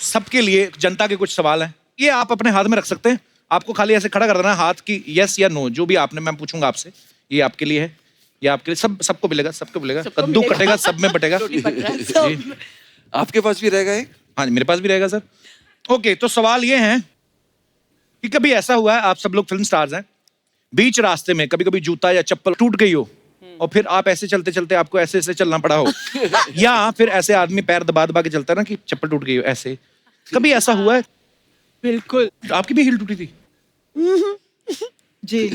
सबके लिए, जनता के कुछ सवाल हैं। ये आप अपने हाथ में रख सकते हैं। आपको खाली ऐसे खड़ा कर देना है हाथ की यस या नो, जो भी आपने, मैं पूछूंगा आपसे। ये आपके लिए है, ये आपके लिए, सबको मिलेगा, सबको मिलेगा। कद्दू कटेगा, सब में बटेगा। जी। आपके पास भी रहेगा एक? हाँ मेरे पास भी रहेगा सर। ओके, तो सवाल ये है कि कभी ऐसा हुआ है, आप सब लोग फिल्म स्टार्स हैं, बीच रास्ते में कभी कभी जूता या चप्पल टूट गई हो और फिर आप ऐसे चलते चलते आपको ऐसे ऐसे चलना पड़ा हो, या फिर ऐसे आदमी पैर दबा दबा के चलता है ना कि चप्पल टूट गई हो, ऐसे कभी ऐसा हुआ है? बिल्कुल। आपकी भी हील टूटी थी? जी।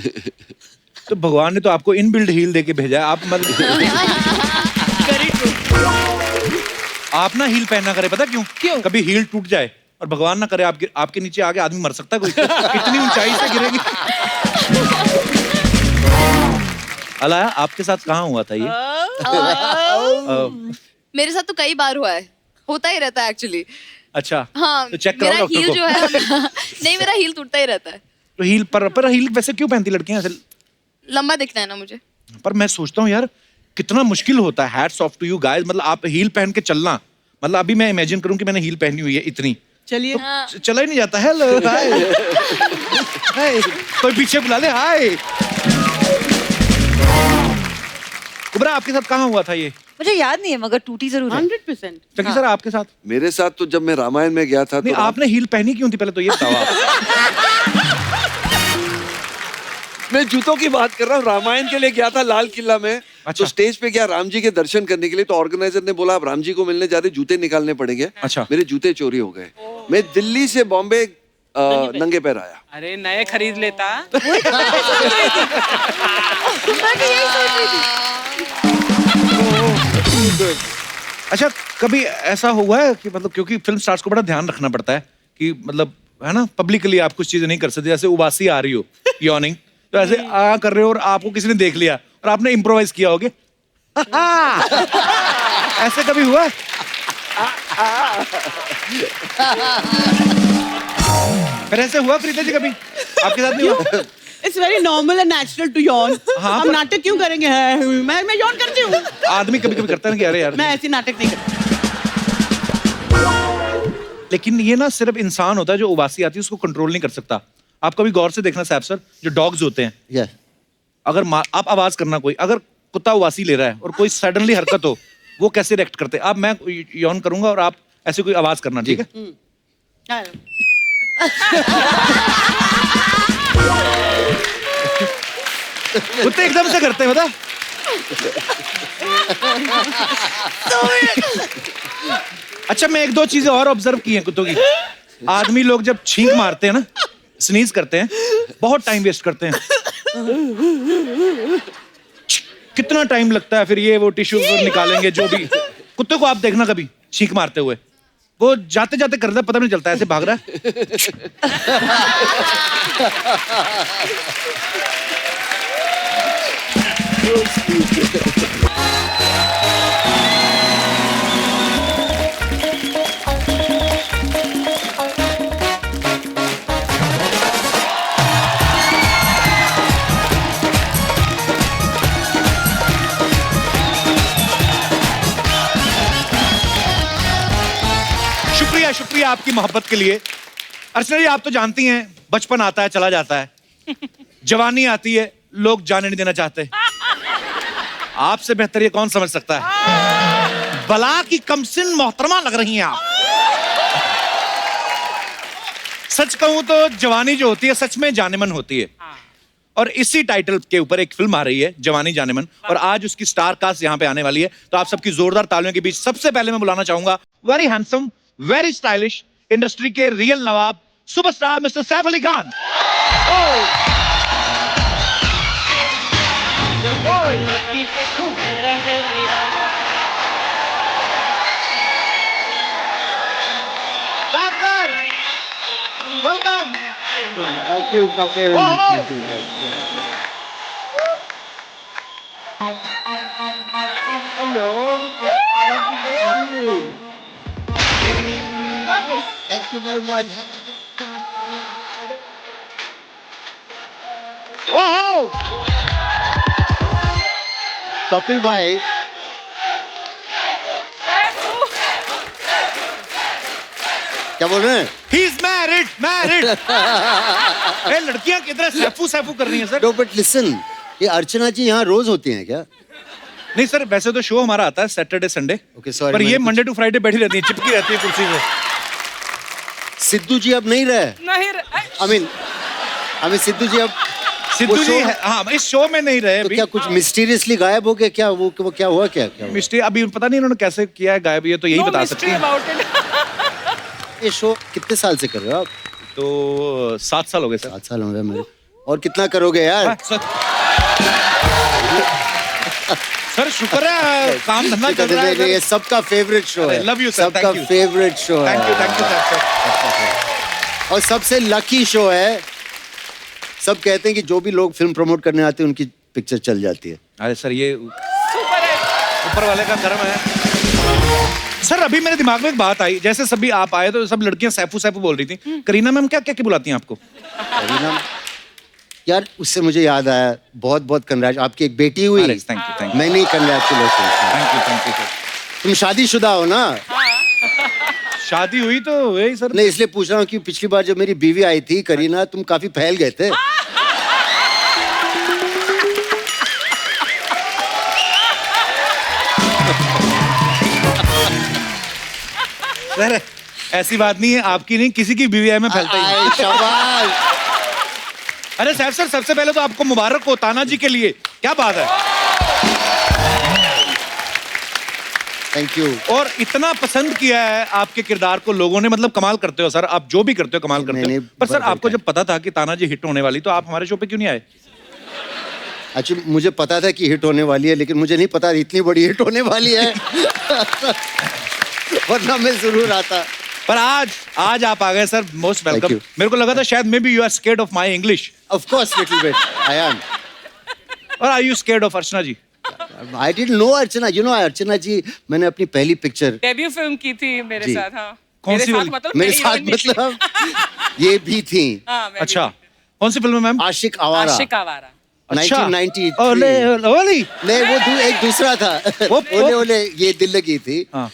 तो भगवान ने तो आपको इनबिल्ड हील देके भेजा है। आप मतलब आप ना हील पहनना करे, पता क्यों? क्यों? कभी हील टूट जाए और भगवान ना करे आपके आपके नीचे आगे आदमी मर सकता है कोई। कितनी ऊंचाई से गिरेगी। अलाया, आपके साथ कहाँ हुआ था ये? मेरे साथ तो कई बार हुआ है, होता ही रहता है एक्चुअली। अच्छा। हाँ, तो चेक मेरा कराओ हील डॉक्टर जो है नहीं, मेरा हील टूटता ही रहता है। तो हील पर हील वैसे क्यों पहनती लड़कियां ऐसे? लंबा दिखना है ना मुझे। पर मैं सोचता हूँ यार, कितना मुश्किल होता है। Hats off to you guys. मतलब आप हील पहन के चलना, मतलब अभी मैं इमेजिन करूं कि मैंने हील पहनी हुई है इतनी, चलिए। तो चला ही नहीं जाता। हेलो, हाय, हाय, कोई पीछे बुला ले, हाय। उबरा, आपके साथ कहाँ हुआ था ये? मुझे याद नहीं है, मगर टूटी जरूर है। 100%। चक्की सर, आपके साथ? मेरे साथ तो जब मैं रामायण में गया था नहीं, तो आपने हील पहनी क्यों थी पहले तो ये बताओ आप। मैं जूतों की बात कर रहा हूँ। रामायण के लिए गया था लाल किला में। अच्छा। तो स्टेज पे गया राम जी के दर्शन करने के लिए, तो ऑर्गेनाइजर ने बोला आप राम जी को मिलने जा रहे, जूते निकालने पड़ेंगे। अच्छा। मेरे जूते चोरी हो गए। मैं दिल्ली से बॉम्बे नंगे पैर आया। अरे नए खरीद लेता। अच्छा, कभी ऐसा हुआ है कि मतलब, क्योंकि फिल्म स्टार्स को बड़ा ध्यान रखना पड़ता है कि मतलब है ना, पब्लिकली आप कुछ चीजें नहीं कर सकते। जैसे उबासी आ रही हो, यॉर्निंग, तो ऐसे आ कर रहे हो और आपको किसी ने देख लिया और आपने इम्प्रोवाइज किया होगे। ऐसे कभी हुआ है? फिर ऐसे हुआ प्रीता जी कभी? आपके साथ नहीं हुआ? It's very normal and natural to yawn. हाँ, हम नाटक क्यों करेंगे? मैं यॉन करती हूँ। आदमी कभी कभी करता है ना कि अरे यार। मैं ऐसी नाटक नहीं करती। लेकिन ये ना सिर्फ इंसान होता है जो उबासी आती है उसको कंट्रोल नहीं कर सकता। आप कभी गौर से देखना सैफ सर, जो डॉग्स होते हैं, Yes. अगर आप आवाज करना, कोई अगर कुत्ता उबासी ले रहा है और कोई सडनली हरकत हो, वो कैसे रिएक्ट करते हैं? अब मैं यौन करूंगा और आप ऐसे कोई आवाज करना, ठीक है? कुत्ते एकदम से करते हैं, बता। अच्छा, मैं एक दो चीजें और ऑब्जर्व की हैं कुत्तों की। आदमी लोग जब छींक मारते हैं ना, स्नीज करते हैं, बहुत टाइम वेस्ट करते हैं। कितना टाइम लगता है, फिर ये वो टिश्यू निकालेंगे जो भी। कुत्ते को आप देखना कभी छींक मारते हुए, वो जाते जाते करता है, पता नहीं चलता, ऐसे भाग रहा है। शुक्रिया शुक्रिया आपकी मोहब्बत के लिए। अर्चना जी, आप तो जानती हैं, बचपन आता है चला जाता है, जवानी आती है, लोग जाने नहीं देना चाहते। आपसे बेहतर ये कौन समझ सकता है? बला की कमसिन मोहतरमा लग रही हैं आप। सच कहूं तो जवानी जो होती है सच में जानेमन होती है। और इसी टाइटल के ऊपर एक फिल्म आ रही है, जवानी जानेमन, और आज उसकी स्टार कास्ट यहाँ पे आने वाली है। तो आप सबकी जोरदार तालियों के बीच सबसे पहले मैं बुलाना चाहूंगा very handsome, very stylish, industry के real nawab, superstar mister Saif Ali Khan. Welcome. Thank you. Thank you very much. Wow! Kapil bhai. क्या बोल रहे हैं? He is married married. ए लड़कियां किधर सैफू सैफू कर रही हैं सर? नो बट लिसन, ये अर्चना जी यहाँ रोज होती हैं क्या? नहीं सर, वैसे तो शो हमारा आता है सैटरडे संडे। Okay, sorry, पर ये मैंने मंडे टू फ्राइडे बैठी रहती है, चिपकी रहती है कुर्सी पे। सिद्धू जी अब नहीं रहे। नहीं आई मीन सिद्धू जी अब सिद्धू वो जी show- हाँ इस शो में नहीं रहे तो अभी। क्या कुछ मिस्टीरियसली गायब हो गया क्या? वो क्या हुआ क्या हुआ? मिस्टेक अभी पता नहीं इन्होंने कैसे किया है गायब, ये तो यही बता सकती हैं। About it. ये शो कितने साल से कर रहे हो आप? तो 7 साल हो गए सर। 7 साल हो गए मेरे। और कितना करोगे यार? सर शुक्र है काम धंधा चल रहा है ये सर। सबका फेवरेट शो है। Love you, sir. सबका Thank you. फेवरेट शो है। Thank you sir. और सबसे लकी शो है। सब कहते हैं कि जो भी लोग फिल्म प्रमोट करने आते हैं उनकी पिक्चर चल जाती है। अरे सर ये सुपर है। ऊपर वाले का कर्म है। सर अभी मेरे दिमाग में एक बात आई, जैसे सभी आप आए तो सब लड़कियां सैफू सैफू बोल रही थी। करीना मैम क्या क्या बुलाती हैं आपको? करीना यार, उससे मुझे याद आया, बहुत बहुत कंग्रेच, आपकी एक बेटी हुई। अरे, thank you, thank you. मैं नहीं, कंग्रेचुलेशन। Thank you sir. तुम शादीशुदा हो ना? शादी हुई तो वही सर। नहीं, इसलिए पूछ रहा हूँ कि पिछली बार जब मेरी बीवी आई थी करीना, तुम काफी फैल गए थे। सर ऐसी बात नहीं है, आपकी नहीं किसी की बीवी में फैलता ही है। शाबाश। अरे साहब सर सबसे पहले तो आपको मुबारक हो ताना जी के लिए, क्या बात है। Thank you. और इतना पसंद किया है आपके किरदार को लोगों ने, मतलब कमाल करते हो सर, आप जो भी करते हो कमाल करते मैंने हो। पर सर बराबर आपको कहा। जब पता था कि ताना जी हिट होने वाली तो आप हमारे शो पे क्यों नहीं आए? अच्छा, मुझे पता था कि हिट होने वाली है, लेकिन मुझे नहीं पता इतनी बड़ी हिट होने वाली है। वरना मैं जरूर आता। पर आज आप आ गए सर, मोस्ट वेलकम। you. मेरे को लगा था शायद maybe you are scared of my English. Of course, little bit. I am. और are you scared of Archana ji? I didn't know Archana. You know Archana ji, मैंने अपनी पहली पिक्चर डेब्यू फिल्म की थी मेरे जी। साथ। हाँ कौन मेरे सी साथ वाली? मतलब मेरे मैं साथ heroine नहीं मतलब ये भी थी। थी। हाँ, मैं भी अच्छा थी। कौन सी फिल्म है मैम? आशिक आवारा। आशिक आवारा। अच्छा। 1993। ओले ओले। नहीं, वो एक दूसरा था। ओले ओले ये दिल लगी थी। हाँ।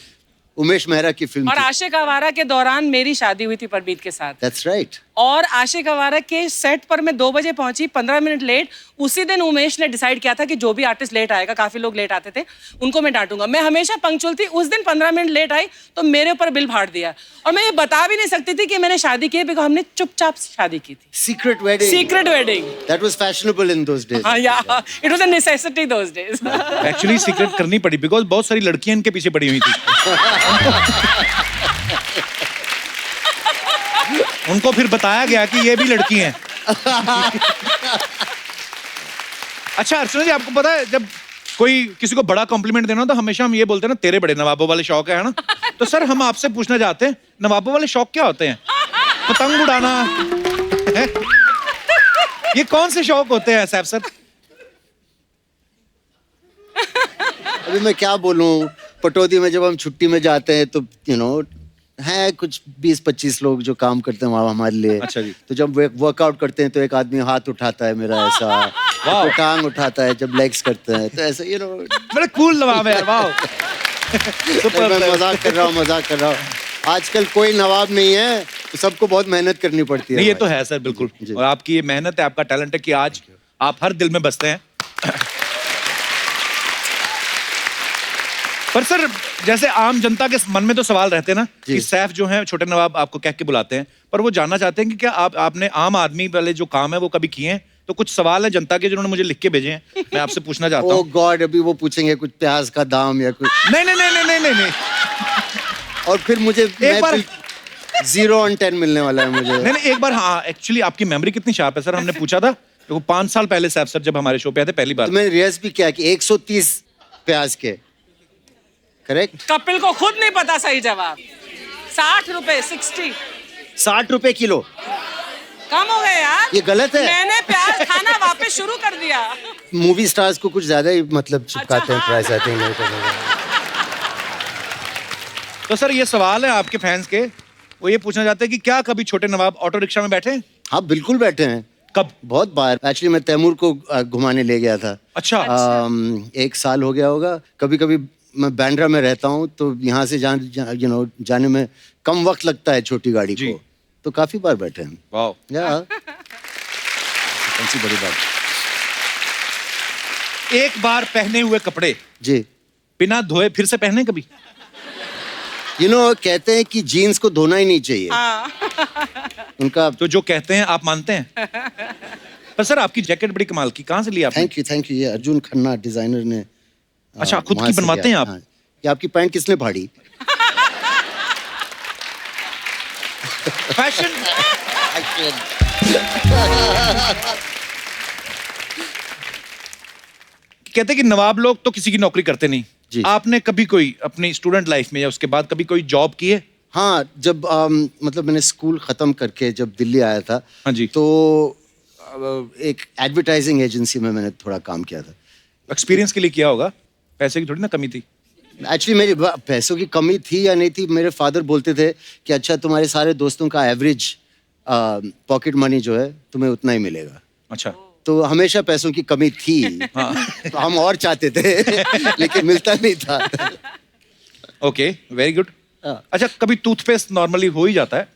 उमेश मेहरा की फिल्म और थी। आशिक आवारा के दौरान मेरी शादी हुई थी परमीत के साथ। That's right. और आशिक आवारा के सेट पर मैं 2 बजे पहुंची, 15 मिनट लेट। उसी दिन उमेश ने डिसाइड किया था कि जो भी आर्टिस्ट लेट आएगा, काफी लोग लेट आते थे, उनको मैं डांटूंगा। मैं हमेशा पंक्चुअल थी। उस दिन 15 मिनट लेट आई तो मेरे ऊपर बिल फाड़ दिया। और मैं ये बता भी नहीं सकती थी कि मैंने शादी की है, बिकॉज़ हमने चुपचाप शादी की थी। Secret wedding. Secret wedding. That was fashionable in those days. हाँ या it was a necessity those days. Actually secret करनी पड़ी बिकॉज बहुत सारी लड़कियां इनके पीछे पड़ी हुई थी। उनको फिर बताया गया कि ये भी लड़की हैं। अच्छा अर्चना जी, आपको पता है जब कोई किसी को बड़ा कॉम्प्लीमेंट देना हो तो हमेशा हम ये बोलते हैं ना, तेरे बड़े नवाबों वाले शौक है ना। तो सर हम आपसे पूछना चाहते हैं, नवाबों वाले शौक क्या होते हैं? पतंग उड़ाना है? ये कौन से शौक होते हैं साहब सर? अभी मैं क्या बोलूं, पटौदी में जब हम छुट्टी में जाते हैं तो है कुछ 20-25 लोग जो काम करते हैं वहाँ हमारे लिए। अच्छा जी। तो जब वर्कआउट करते हैं तो एक आदमी हाथ उठाता है मेरा ऐसा, तो टांग उठाता है जब लेग्स करते हैं, तो ऐसा बड़े कूल नवाब है यार, वाह। मैं मजाक कर रहा हूँ। आजकल कोई नवाब नहीं है, तो सबको बहुत मेहनत करनी पड़ती है। नहीं ये तो है सर बिल्कुल। जी। और आपकी ये मेहनत है, आपका टैलेंट है कि आज आप हर दिल में बसते हैं। पर सर जैसे आम जनता के मन में तो सवाल रहते हैं ना जी। कि सैफ जो है छोटे नवाब आपको कह के बुलाते हैं, पर वो जानना चाहते हैं कि क्या आपने आम आदमी वाले जो काम है वो कभी किए हैं? तो कुछ सवाल है जनता के जिन्होंने मुझे लिख के भेजे हैं, मैं आपसे पूछना चाहता ओह हूँ। गॉड, अभी वो पूछेंगे कुछ प्याज का दाम या कुछ, नहीं नहीं नहीं नहीं नहीं नहीं और फिर मुझे एक बार 0 on 10 मिलने वाला है मुझे। नहीं नहीं एक बार। हाँ एक्चुअली आपकी मेमोरी कितनी शार्प है सर, हमने पूछा था वो 5 साल पहले सैफ सर जब हमारे शो पे आए थे पहली बार। तो मैंने रिहर्स भी किया कि 130 प्याज के, करेक्ट? कपिल को खुद नहीं पता सही जवाब। 60 रुपए 60 रुपए किलो। कम हो गए यार। ये गलत है। मैंने प्याज खाना वापस शुरू कर दिया। मूवी स्टार्स को कुछ ज्यादा ही मतलब चिपकाते हैं हाँ। Price, I think. तो सर ये सवाल है आपके फैंस के, वो ये पूछना चाहते हैं कि क्या कभी छोटे नवाब ऑटो रिक्शा में बैठे? हाँ बिल्कुल बैठे हैं, कब? बहुत बार। एक्चुअली मैं तैमूर को घुमाने ले गया था। अच्छा। 1 साल हो गया होगा। कभी कभी मैं बांद्रा में रहता हूँ, तो यहाँ से जाने में कम वक्त लगता है छोटी गाड़ी जी। को, तो काफी बार बैठे हैं। वाओ। या कौन सी बड़ी बात। एक बार पहने हुए कपड़े जी, बिना धोए फिर से पहने कभी? कहते हैं कि जीन्स को धोना ही नहीं चाहिए। उनका तो जो कहते हैं आप मानते हैं? पर सर आपकी जैकेट बड़ी कमाल की, कहाँ से ली आपने? थैंक यू, ये अर्जुन खन्ना डिजाइनर ने। अच्छा, खुद वहाँ की से बनवाते लिया। हैं आप? हाँ। ये आपकी पैंट किसने फाड़ी? फैशन। कहते हैं कि नवाब लोग तो किसी की नौकरी करते नहीं। जी। आपने कभी कोई अपनी स्टूडेंट लाइफ में या उसके बाद कभी कोई जॉब की है? हाँ, जब मतलब मैंने स्कूल खत्म करके जब दिल्ली आया था, हाँ जी। तो एक एडवर्टाइजिंग एजेंसी में मैंने थोड़ा काम किया था। एक्सपीरियंस के लिए किया होगा, पैसे की थोड़ी ना कमी थी। एक्चुअली मेरी पैसों की कमी थी या नहीं थी, मेरे फादर बोलते थे कि अच्छा तुम्हारे सारे दोस्तों का एवरेज पॉकेट मनी जो है तुम्हें उतना ही मिलेगा। अच्छा। तो हमेशा पैसों की कमी थी। तो हम और चाहते थे लेकिन मिलता नहीं था। Okay, very good. हाँ। अच्छा, कभी टूथपेस्ट नॉर्मली हो ही जाता है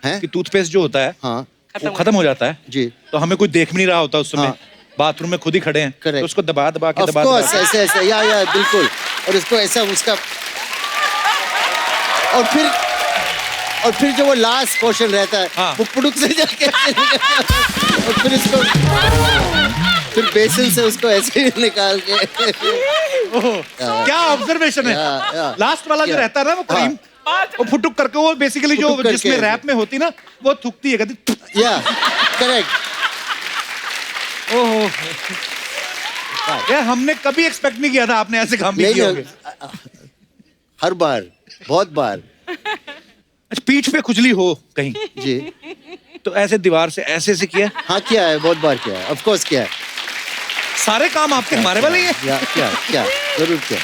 हैं? कि टूथपेस्ट जो होता है हाँ वो खत्म हो जाता है जी। तो हमें कोई देख भी नहीं रहा होता उस समय। हाँ। बाथरूम में खुद ही खड़े हैं, Correct. तो उसको दबा दबा के ऑफ दबा कोर्स, दबा के- ऐसे या बिल्कुल। और उसको ऐसा उसका और फिर जो वो लास्ट पोर्शन रहता है, हाँ। वो पुड़ुक से जाके और फिर इसको फिर बेसन से उसको ऐसे ही निकाल के। ओह, क्या ऑब्जर्वेशन है। या। लास्ट वाला जो क्या? रहता है ना वो हाँ। क्रीम, वो फुटुक करके वो बेसिकली जो फुटुक करके। जिसमें रैप में होती ना वो थूकती है कहती। या करेक्ट। ओहो, यार हमने कभी एक्सपेक्ट नहीं किया था आपने ऐसे काम भी नहीं किए नहीं, होंगे। हर बार, बहुत बार। अच्छा, पीठ पे खुजली हो कहीं जी तो ऐसे दीवार से ऐसे किया? हाँ, किया है, बहुत बार किया है, ऑफ कोर्स किया है। सारे काम आपके हमारे वाले ही है। या क्या जरूर किया।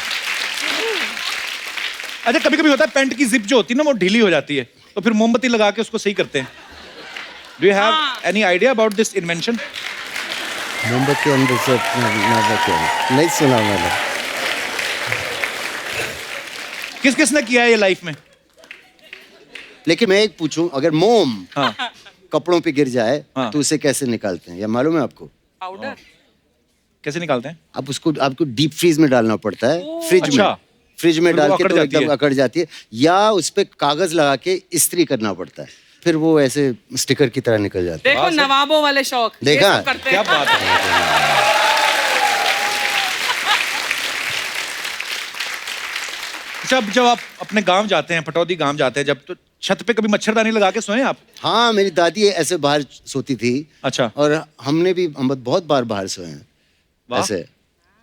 अच्छा, कभी कभी होता है पेंट की जिप जो होती है ना वो ढीली हो जाती है, तो फिर मोमबत्ती लगा के उसको सही करते हैं। Do you have any idea about this invention? मोमबत्ती अंदर से नहीं सुना मैंने। किस किस ने किया है ये लाइफ में? लेकिन मैं एक पूछूं, अगर मोम हाँ। कपड़ों पे गिर जाए हाँ। तो उसे कैसे निकालते हैं, या मालूम है आपको? पाउडर। कैसे निकालते हैं? आपको डीप फ्रीज में डालना पड़ता है, फ्रिज अच्छा। में। फ्रिज में फिर वो डाल के अकड़ तो जाती एकदम है। अकड़ जाती है, या उस पे कागज लगा के इस्त्री करना पड़ता है, फिर वो ऐसे स्टिकर की तरह निकल जाता है। देखो नवाबों वाले शौक। ये देखा? सब करते क्या हैं। बात है। जब आप अपने गांव जाते हैं, पटौदी गांव जाते हैं जब, तो छत पे कभी मच्छरदानी लगा के सोए आप? हाँ, मेरी दादी ऐसे बाहर सोती थी। अच्छा। और हमने भी हम बहुत बार बाहर सोए हैं वाह। ऐसे।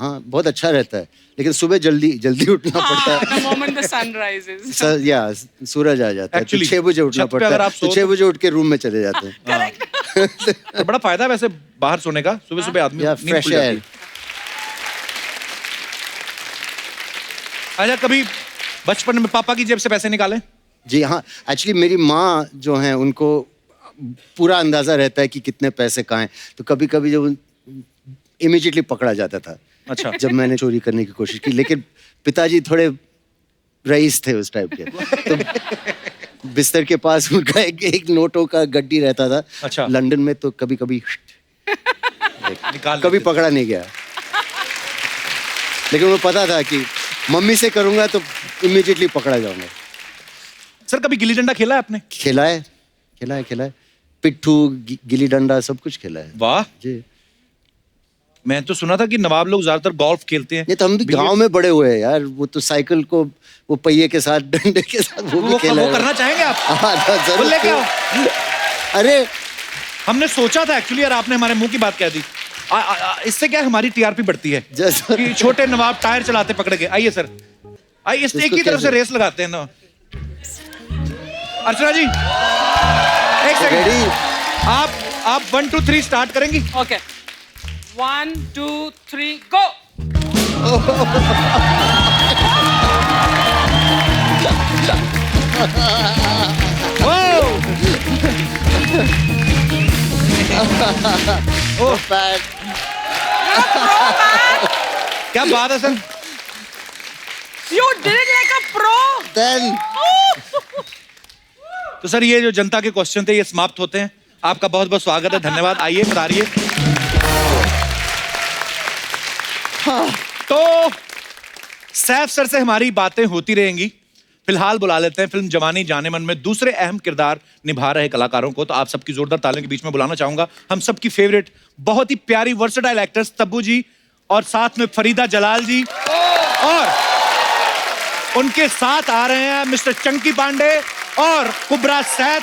हाँ, बहुत अच्छा रहता है, लेकिन सुबह जल्दी उठना पड़ता है। The moment the sun rises. या सूरज आ जाता है तो Actually, 6 बजे उठना छत पे पड़ता अगर है, आप तो सो 6 बजे उठ के रूम में चले जाते हैं। तो बड़ा फायदा है वैसे बाहर सोने का, सुबह सुबह आदमी या नींद फ्रेश खुल जाती एयर। है। अच्छा, कभी बचपन में पापा की जेब से पैसे निकाले? जी हाँ, एक्चुअली मेरी माँ जो हैं उनको पूरा अंदाजा रहता है कि कितने पैसे कहाँ हैं, तो कभी कभी जब इमीडिएटली पकड़ा जाता था। अच्छा। जब मैंने चोरी करने की कोशिश की, लेकिन पिताजी थोड़े रईस थे उस टाइप के, तो बिस्तर के पास उनका एक नोटों का गड्डी रहता था। अच्छा। लंदन में, तो कभी कभी निकाल कभी लेते। पकड़ा नहीं गया, लेकिन वो पता था कि मम्मी से करूंगा तो इमीडिएटली पकड़ा जाऊंगा। सर, कभी गिल्ली डंडा खेला है आपने? खेला है। पिट्ठू, गिल्ली डंडा सब कुछ खेला है। वाह। जी। मैं तो सुना था कि नवाब लोग ज्यादातर गोल्फ खेलते हैं। नहीं तो हम भी गांव में बड़े हुए हैं यार, वो तो साइकिल को वो पहिए के साथ, डंडे के साथ वो भी खेला वो है। करना चाहेंगे आप? हाँ, तो वो जरूर। लेके आओ। अरे हमने सोचा था एक्चुअली, यार आपने हमारे मुंह की बात कह दी। इससे क्या है, हमारी टीआरपी बढ़ती है जैसा कि छोटे नवाब टायर चलाते पकड़ के। आइए सर, आइए, इस एक इसको ही तरफ से कैसे? रेस लगाते हैं ना। अर्चना जी, एक सेकंड। रेडी? आप 1 2 3 स्टार्ट करेंगी? Okay. 1 2 3 go. बैड। क्या बात है sir. You did it like a pro. Then तो सर ये जो जनता के क्वेश्चन थे ये समाप्त होते हैं। आपका बहुत बहुत स्वागत है, धन्यवाद। आइए पधारिए। तो सैफ सर से हमारी बातें होती रहेंगी। फिलहाल बुला लेते हैं फिल्म जवानी जाने मन में दूसरे अहम किरदार निभा रहे कलाकारों को। तो आप सबकी जोरदार तालियों के बीच में बुलाना चाहूंगा हम सबकी फेवरेट, बहुत ही प्यारी वर्सेटाइल एक्ट्रेस तब्बू जी, और साथ में फरीदा जलाल जी, और उनके साथ आ रहे हैं मिस्टर चंकी पांडे और कुबरा सैफ,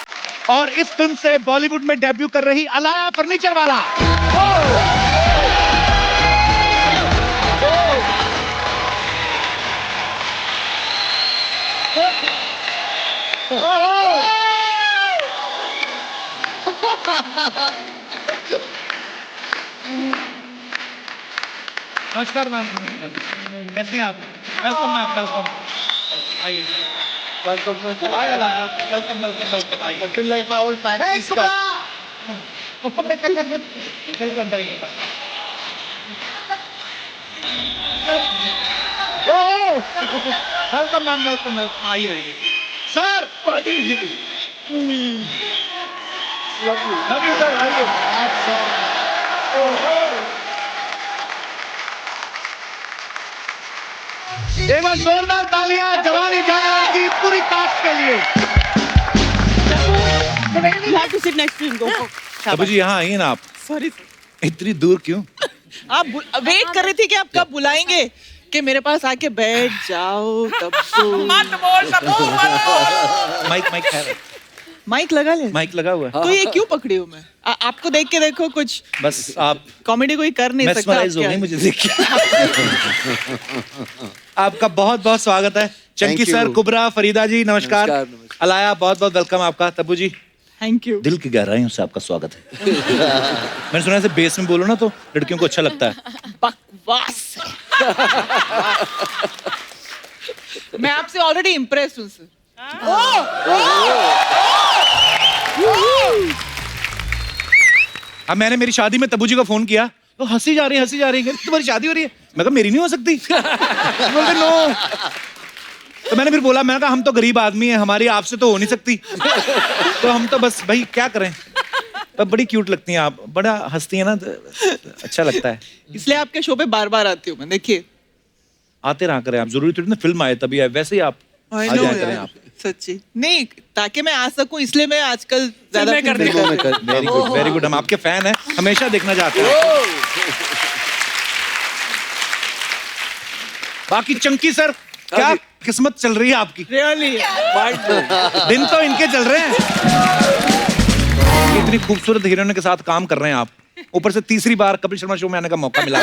और इस फिल्म से बॉलीवुड में डेब्यू कर रही अलाया फर्नीचर वाला। नमस्कार मैम, कैसे हैं आप? Welcome ma'am, welcome. आइए। वेलकम वेलकम आइए। Feel like my old friend. Welcome करिए। वेलकम मैम, वेलकम आइए। Sir love you sir, love you. एक बार जोरदार तालियां जवानी जाने की पूरी कास्ट के लिए। You have to sit next to him. Go. Tabu जी यहाँ आइए ना आप। Sorry. इतनी दूर क्यों? आप वेट कर रही थी कि आप कब बुलाएंगे कि मेरे पास आके बैठ जाओ तब्बू। मत बोल तब्बू, मत बोल। माइक है, माइक लगा ले। माइक लगा हुआ है। तो ये क्यों पकड़ी हूँ मैं? आपको देख के देखो, कुछ बस आप कॉमेडी कोई कर नहीं सकता। mesmerize हो गई मुझे देख के। आपका बहुत बहुत स्वागत है Chunky Thank you. Sir, Kubra, Farida ji, नमस्कार। नमस्कार, नमस्कार। अलाया, बहुत बहुत वेलकम आपका। Tabu ji, thank you. दिल की गहराइयों से आपका स्वागत है। मैंने सुना है बेस में बोलो ना तो लड़कियों को अच्छा लगता है। बकवास। मैं आपसे ऑलरेडी इम्प्रेस हूँ सर। अब मैंने मेरी शादी में तब्बू जी को फोन किया तो हंसी जा रही है, तुम्हारी शादी हो रही है? मैं कहा मेरी नहीं हो सकती। बोलते नो। तो मैंने फिर बोला, मैंने कहा हम तो गरीब आदमी हैं, हमारी आपसे तो हो नहीं सकती। तो हम तो बस भाई क्या करें। तब बड़ी क्यूट लगती हैं आप, बड़ा हंसती हैं ना, तो अच्छा लगता है। इसलिए आपके शो पे बार बार आती हूँ मैं। देखिए, आते रहा करें आप, जरूरी थोड़ी ना फिल्म आए तभी आए, वैसे ही आप आ I know जाया करें यार, आप। सच्ची नहीं, ताकि मैं आ सकूं इसलिए मैं आजकल ज्यादा फिल्में करती फिल्में हूँ। कर रही हूँ। Very good, very good. हम आपके फैन हैं, हमेशा देखना चाहते हैं। बाकी चंकी सर, क्या किस्मत चल रही है आपकी? Really? दिन तो इनके चल रहे हैं। इतनी खूबसूरत हीरोइन के साथ काम कर रहे हैं आप, ऊपर से तीसरी बार कपिल शर्मा शो में आने का मौका मिला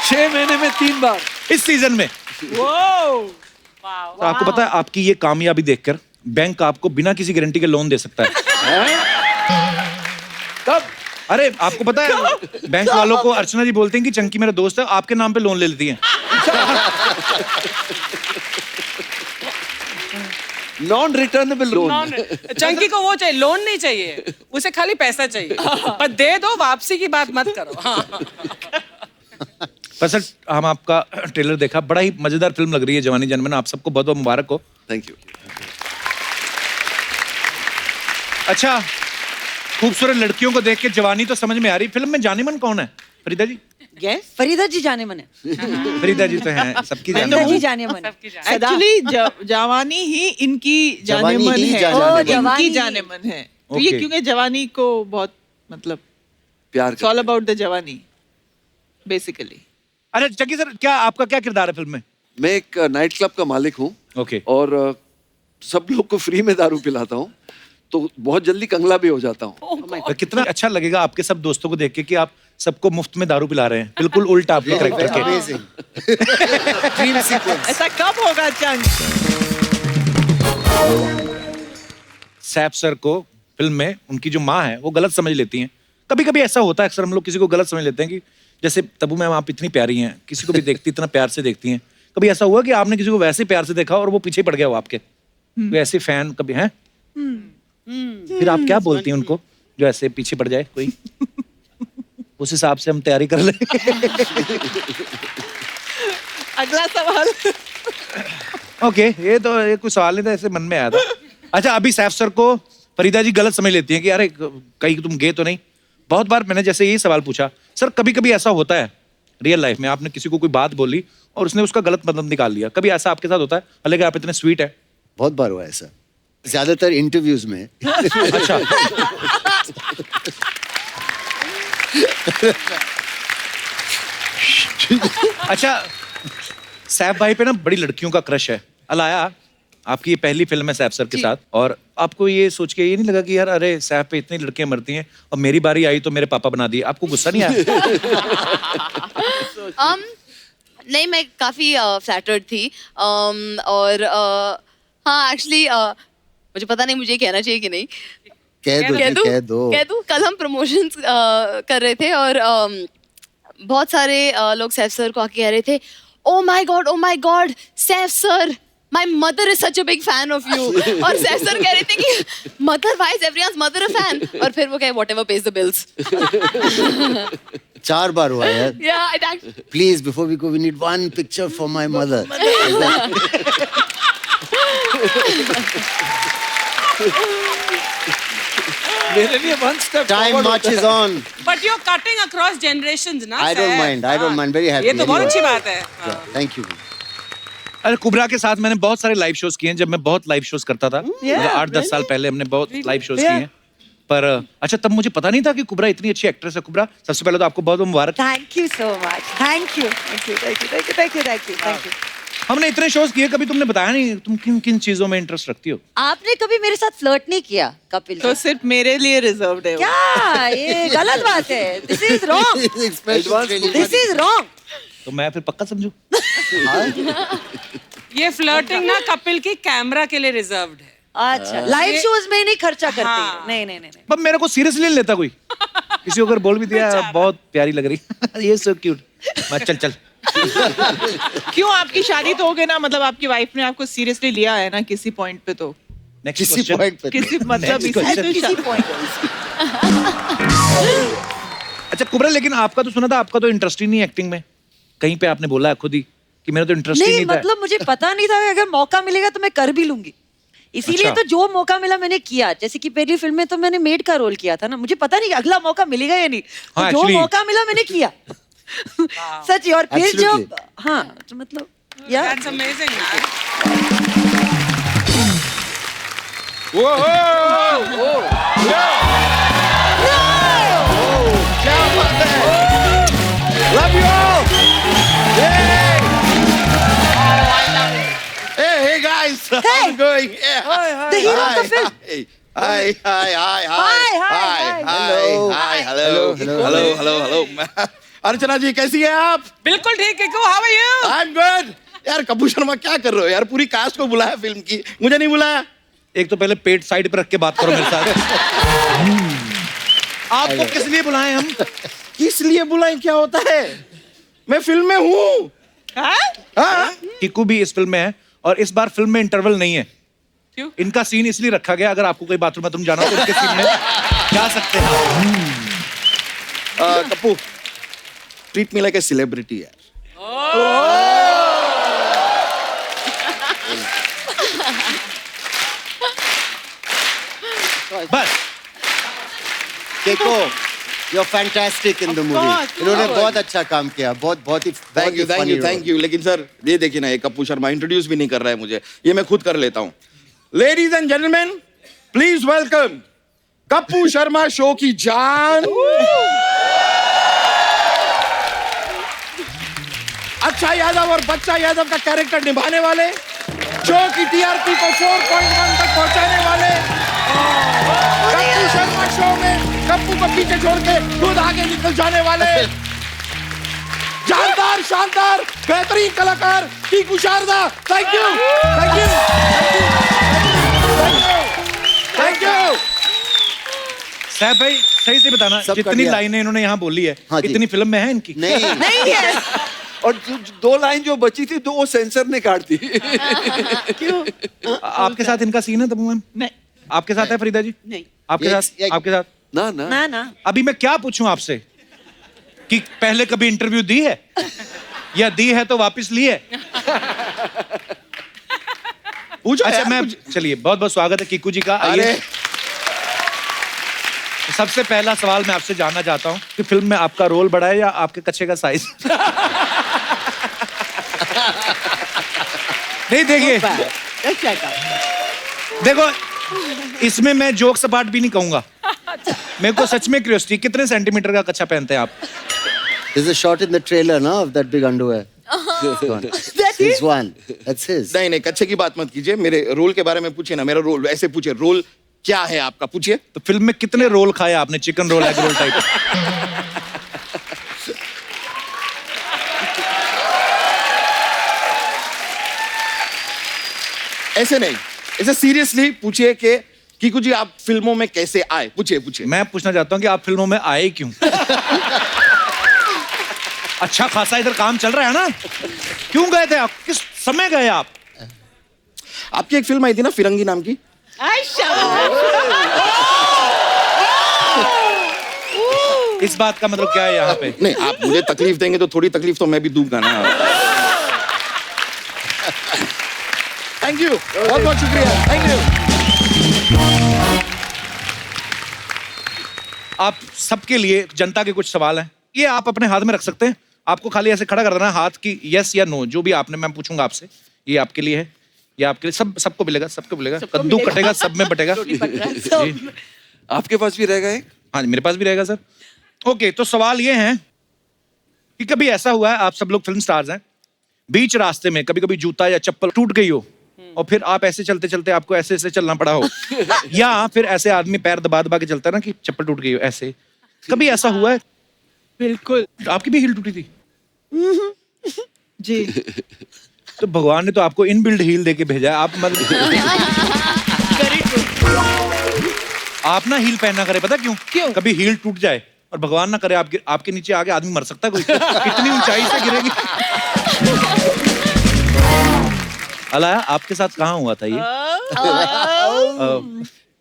6 महीने में 3 बार इस सीजन में। Wow! तो आपको पता है आपकी ये कामयाबी देखकर बैंक आपको बिना किसी गारंटी के लोन दे सकता है। कब? अरे आपको पता है बैंक वालों को अर्चना जी बोलते हैं कि चंकी मेरा दोस्त है, आपके नाम पे लोन ले लेती हैं। Non returnable loan. चंकी को वो चाहिए, लोन नहीं चाहिए, उसे खाली पैसा चाहिए। पर दे दो, वापसी की बात मत करो। हाँ। पर सर हम आपका ट्रेलर देखा, बड़ा ही मजेदार फिल्म लग रही है जवानी जनमन। आप सबको बहुत बहुत मुबारक हो। Thank you. अच्छा, खूबसूरत लड़कियों को देख के जवानी तो समझ में आ रही, फिल्म में जाने मन कौन है? फरीदा जी? Yes? फरीदा जी जाने मन है। फरीदा जी तो हैं, सबकी फरीदा जाने जी मन। जाने मन है। एक्चुअली जवानी ही इनकी जाने जवानी मन ही है। जाने मन इनकी है। जवानी। जाने मन है। तो ये Okay. क्योंकि जवानी को बहुत मतलब प्यार इट्स ऑल अबाउट द जवानी बेसिकली। अरे चंकी सर, क्या आपका क्या किरदार है फिल्म में? मैं एक नाइट क्लब का मालिक हूँ ओके। और सब लोग को फ्री में दारू पिलाता हूँ, तो बहुत जल्दी कंगला भी हो जाता हूँ। तो कितना अच्छा लगेगा आपके सब दोस्तों को देख के कि आप सबको मुफ्त में दारू पिला रहे हैं, बिल्कुल उल्टा आपके कैरेक्टर के। Amazing. Dream sequence. ऐसा कब होगा चंग? सैफ सर को फिल्म में उनकी जो माँ है वो गलत समझ लेती हैं। कभी कभी ऐसा होता है, अक्सर हम लोग किसी को गलत समझ लेते हैं कि जैसे तब्बू मैम आप इतनी प्यारी हैं, किसी को भी देखती इतना प्यार से देखती हैं। कभी ऐसा हुआ कि आपने किसी को वैसे प्यार से देखा और वो पीछे पड़ गया हो आपके? कोई ऐसे फैन कभी हैं? फिर आप क्या बोलती हैं उनको जो ऐसे पीछे पड़ जाए कोई? उस हिसाब से हम तैयारी कर लें। अगला सवाल। ओके, ये कोई सवाल नहीं था, ऐसे मन में आया था। अच्छा, अभी सैफ सर को फरीदा जी गलत समझ लेती हैं कि अरे कहीं तुम गए तो नहीं। बहुत बार मैंने जैसे यही सवाल पूछा, सर कभी कभी ऐसा होता है रियल लाइफ में, आपने किसी को कोई बात बोली और उसने उसका गलत मतलब निकाल लिया, कभी ऐसा आपके साथ होता है? हालांकि आप इतने स्वीट है। बहुत बार हुआ ऐसा, ज्यादातर इंटरव्यूज में। अच्छा। अच्छा, सैफ भाई पे ना बड़ी लड़कियों का क्रश है। अलाया, आपकी ये पहली फिल्म है सैफ सर के साथ, और आपको ये सोच के ये नहीं लगा कि यार अरे सैफ पे इतनी लड़कियां मरती हैं और मेरी बारी आई तो मेरे पापा बना दिए? आपको गुस्सा नहीं आया? नहीं, मैं काफी फ्लैटर्ड थी। और हाँ, एक्चुअली मुझे पता नहीं मुझे कहना चाहिए कि नहीं। कह दो, कह दो। कल हम प्रमोशंस कर रहे थे और बहुत सारे लोग सैफ सर को आके कह रहे थे, oh my God Saif sir, my mother is such a big fan of you। और सैफ सर कह रहे थे कि mother, why is everyone's mother a fan? और फिर वो कहे whatever pays the bills। 4 बार हुआ यार। Yeah, it actually... Please, before we go, we need one picture for my mother. मेरे लिए one step Time forward march होता is है। on. But you're cutting across generations, ना? I don't Seth? mind. I don't हाँ, mind. Very happy. ये तो बहुत अच्छी बात है। Thank you. अरे कुबरा के साथ मैंने बहुत सारे लाइव शोज किए हैं, जब मैं बहुत लाइव शोज करता था। 8-10 साल पहले हमने बहुत लाइव शोज किए हैं। पर अच्छा, तब मुझे पता नहीं था कि कुबरा इतनी अच्छी एक्ट्रेस है। कुबरा, सबसे पहले तो आपको बहुत मुबारक। Thank you so much, thank you, thank you, thank you, thank you, thank you, thank you, thank you. हमने इतने शोज किए, कभी तुमने बताया नहीं तुम किन किन चीजों में इंटरेस्ट रखती हो। आपने कभी मेरे साथ फ्लर्ट नहीं किया कपिल तो जी? सिर्फ मेरे लिए रिजर्व्ड है वो। क्या ये गलत बात है? This is wrong, this is wrong. तो मैं फिर पक्का समझू। ये फ्लर्टिंग ना कपिल की कैमरा के लिए रिजर्व्ड है। अच्छा, लाइव शोज में नहीं खर्चा करते। हाँ। नहीं नहीं नहीं नहीं। पर मेरे को सीरियसली नहीं लेता कोई। किसी को अगर बोल भी दिया बहुत प्यारी लग रही ये सो क्यूट, मैं चल। क्यों, आपकी शादी तो हो गई ना, मतलब आपकी वाइफ ने आपको सीरियसली लिया है ना किसी पॉइंट पे? तो नेक्स्ट किसी क्वेश्चन। पॉइंट पे किसी मतलब किसी पॉइंट अच्छा कुबरा, लेकिन आपका तो सुना था आपका तो इंटरेस्ट ही नहीं एक्टिंग में। कहीं पे आपने बोला है खुद ही कि मेरा तो इंटरेस्ट ही नहीं, नहीं था। मतलब मुझे पता नहीं था कि अगर मौका मिलेगा तो मैं कर भी लूंगी, इसीलिए अच्छा। तो जो मौका मिला मैंने किया। जैसे कि पहली फिल्म में तो मैंने मेड का रोल किया था ना, मुझे पता नहीं अगला मौका मिलेगा या नहीं, तो हाँ, जो actually- मौका मिला मैंने किया। सच। और फिर Absolutely. जब हाँ, तो मतलब यार That's amazing, man. Love you all. Hey guys, how's it going? Yeah. the hero of the film. Hi. Hello. अर्चना जी कैसी हैं आप? बिल्कुल ठीक है। How are you? I'm good. यार कपूर शर्मा क्या कर रहे हो यार? पूरी कास्ट को बुलाया फिल्म की, मुझे नहीं बुलाया। एक तो पहले पेट साइड पे रख के बात करो मेरे साथ। आपको किस लिए बुलाएं हम? किस लिए बुलाएं, क्या होता है? मैं फिल्म में हूँ। हाँ? किकू भी इस फिल्म में है और इस बार फिल्म में इंटरवल नहीं है। क्यों? इनका सीन इसलिए रखा गया, अगर आपको कोई बाथरूम में तुम जाना हो तो इनके सीन में जा सकते हैं। Kapoor, treat me like a celebrity यार। बस देखो, you're fantastic in the movie. course, इन्होंने बहुत अच्छा काम किया, बहुत ही थैंक यू। लेकिन सर ये देखिए ना, ये कपूर शर्मा इंट्रोड्यूस भी नहीं कर रहा है मुझे, ये मैं खुद कर लेता हूँ। Ladies and gentleman, please welcome Kapoor Sharma show की जान, अच्छा यादव और बच्चा यादव का कैरेक्टर निभाने वाले, शो की टीआरपी को 4.1 तक पहुंचाने वाले, कपूर शर्मा शो में कप्पू को पीछे छोड़ के खुद आगे निकल जाने वाले, जानदार शानदार बेहतरीन कलाकार टीकू शारदा। Thank you. साहब भाई सही से बताना, सब कर जितनी लिया। लाइनें इन्होंने यहाँ बोली है, हाँ जी। इतनी फिल्म में है इनकी? नहीं नहीं है। और जो 2 लाइन जो बची थी तो वो सेंसर ने काट दी। क्यों? आपके साथ इनका सीन है तब्बू मैम? नहीं। आपके साथ है फरीदा जी? नहीं। आपके एक- साथ? एक- आपके साथ? ना ना अभी मैं क्या पूछूं आपसे कि पहले कभी इंटरव्यू दी है? या दी है तो वापस ली है? पूछो अच्छा यार, मैं चलिए बहुत बहुत स्वागत है कीकू जी का। अरे आइए सबसे पहला सवाल मैं आपसे जानना चाहता हूँ कि फिल्म में आपका रोल बड़ा है या आपके कच्चे का साइज? नहीं देखिए देखो इसमें मैं जोक सपाट भी नहीं कहूंगा, मेरे को सच में क्यूरियोसिटी, कितने सेंटीमीटर का कच्चा पहनते हैं आप? There's a shot in the trailer, no, of that big underwear. His one. That's his. नहीं नहीं, कच्चे की बात मत कीजिए, मेरे रोल के बारे में पूछिए ना। मेरा रोल ऐसे पूछिए, रोल क्या है आपका, पूछिए। तो फिल्म में कितने रोल खाए आपने, chicken roll, egg roll type? ऐसे नहीं, ऐसे सीरियसली पूछिए कि कीकू जी आप फिल्मों में कैसे आए, पूछिए पूछिए। मैं पूछना चाहता हूँ कि आप फिल्मों में आए क्यों? अच्छा खासा इधर काम चल रहा है ना, क्यों गए थे आप, किस समय गए आप? आपकी एक फिल्म आई थी ना फिरंगी नाम की, इस बात का मतलब क्या है यहाँ पे? नहीं आप मुझे तकलीफ देंगे तो थोड़ी तकलीफ तो मैं भी दूंगा ना। थैंक यू, बहुत बहुत शुक्रिया, थैंक यू। आप सबके लिए जनता के कुछ सवाल हैं, ये आप अपने हाथ में रख सकते हैं, आपको खाली ऐसे खड़ा कर देना हाथ की यस या नो, जो भी आपने, मैं पूछूंगा आपसे, ये आपके लिए है, ये आपके लिए, सबको मिलेगा, सबको मिलेगा, कद्दू कटेगा सब में बटेगा। जी। आपके पास भी रहेगा एक? हाँ जी मेरे पास भी रहेगा सर। ओके तो सवाल ये है कि कभी ऐसा हुआ है, आप सब लोग फिल्म स्टार्स हैं, बीच रास्ते में कभी कभी जूता या चप्पल टूट गई हो और फिर आप ऐसे चलते चलते आपको ऐसे ऐसे चलना पड़ा हो, या फिर ऐसे आदमी पैर दबा दबा के चलता है ना कि चप्पल टूट गई हो, ऐसे कभी ऐसा हुआ है? बिल्कुल आपकी भी हील टूटी थी? जी। तो भगवान ने तो आपको इनबिल्ड हील देके भेजा है, आप मतलब आप ना हील पहनना करे, पता क्यों? क्यों? कभी हील टूट जाए और भगवान ना करे आपके नीचे आगे आदमी मर सकता है कोई, कितनी ऊंचाई से गिरेगी। अलाया आपके साथ कहाँ हुआ था ये?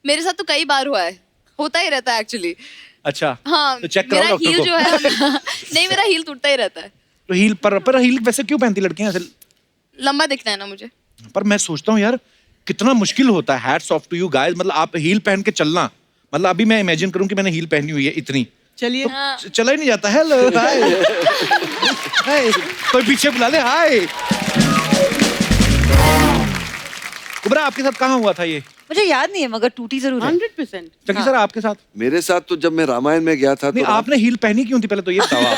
मेरे साथ तो कई बार हुआ है, होता ही रहता है एक्चुअली। अच्छा हाँ तो चेक मेरा कराओ डॉक्टर हील को। जो है नहीं मेरा हील टूटता ही रहता है। तो हील पर हील वैसे क्यों पहनती लड़कियां ऐसे? लंबा दिखना है ना मुझे। पर मैं सोचता हूँ यार कितना मुश्किल होता है, hats off to you guys, मतलब आप हील पहन के चलना, मतलब अभी मैं इमेजिन करूँ कि मैंने हील पहनी हुई है इतनी, चलिए चला ही नहीं जाता। हेलो हाय हाय, कोई पीछे बुला ले, हाय। कुबरा आपके साथ कहाँ हुआ था ये? मुझे याद नहीं है मगर टूटी जरूर है। 100%। चंकी सर आपके साथ? मेरे साथ तो जब मैं रामायण में गया था नहीं तो आपने हील पहनी क्यों थी पहले तो ये बताओ आप।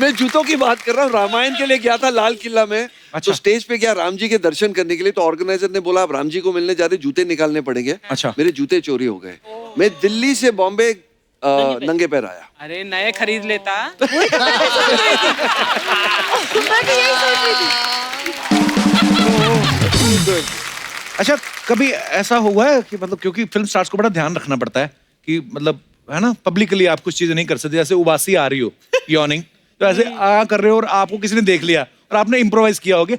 मैं जूतों की बात कर रहा हूँ, रामायण के लिए गया था लाल किला में। अच्छा। तो स्टेज पे गया राम जी के दर्शन करने के लिए, तो ऑर्गेनाइजर ने बोला आप राम जी को मिलने जा रहे, जूते निकालने पड़ेंगे। अच्छा। मेरे जूते चोरी हो गए, मैं दिल्ली से बॉम्बे नंगे पैर आया। अरे नए खरीद लेता। अच्छा कभी ऐसा हुआ है कि मतलब, क्योंकि फिल्म स्टार्स को बड़ा ध्यान रखना पड़ता है कि मतलब है ना, पब्लिकली आप कुछ चीजें नहीं कर सकते, जैसे उबासी आ रही हो, यॉर्निंग, तो ऐसे आ कर रहे हो और आपको किसी ने देख लिया और आपने इम्प्रोवाइज किया होगे,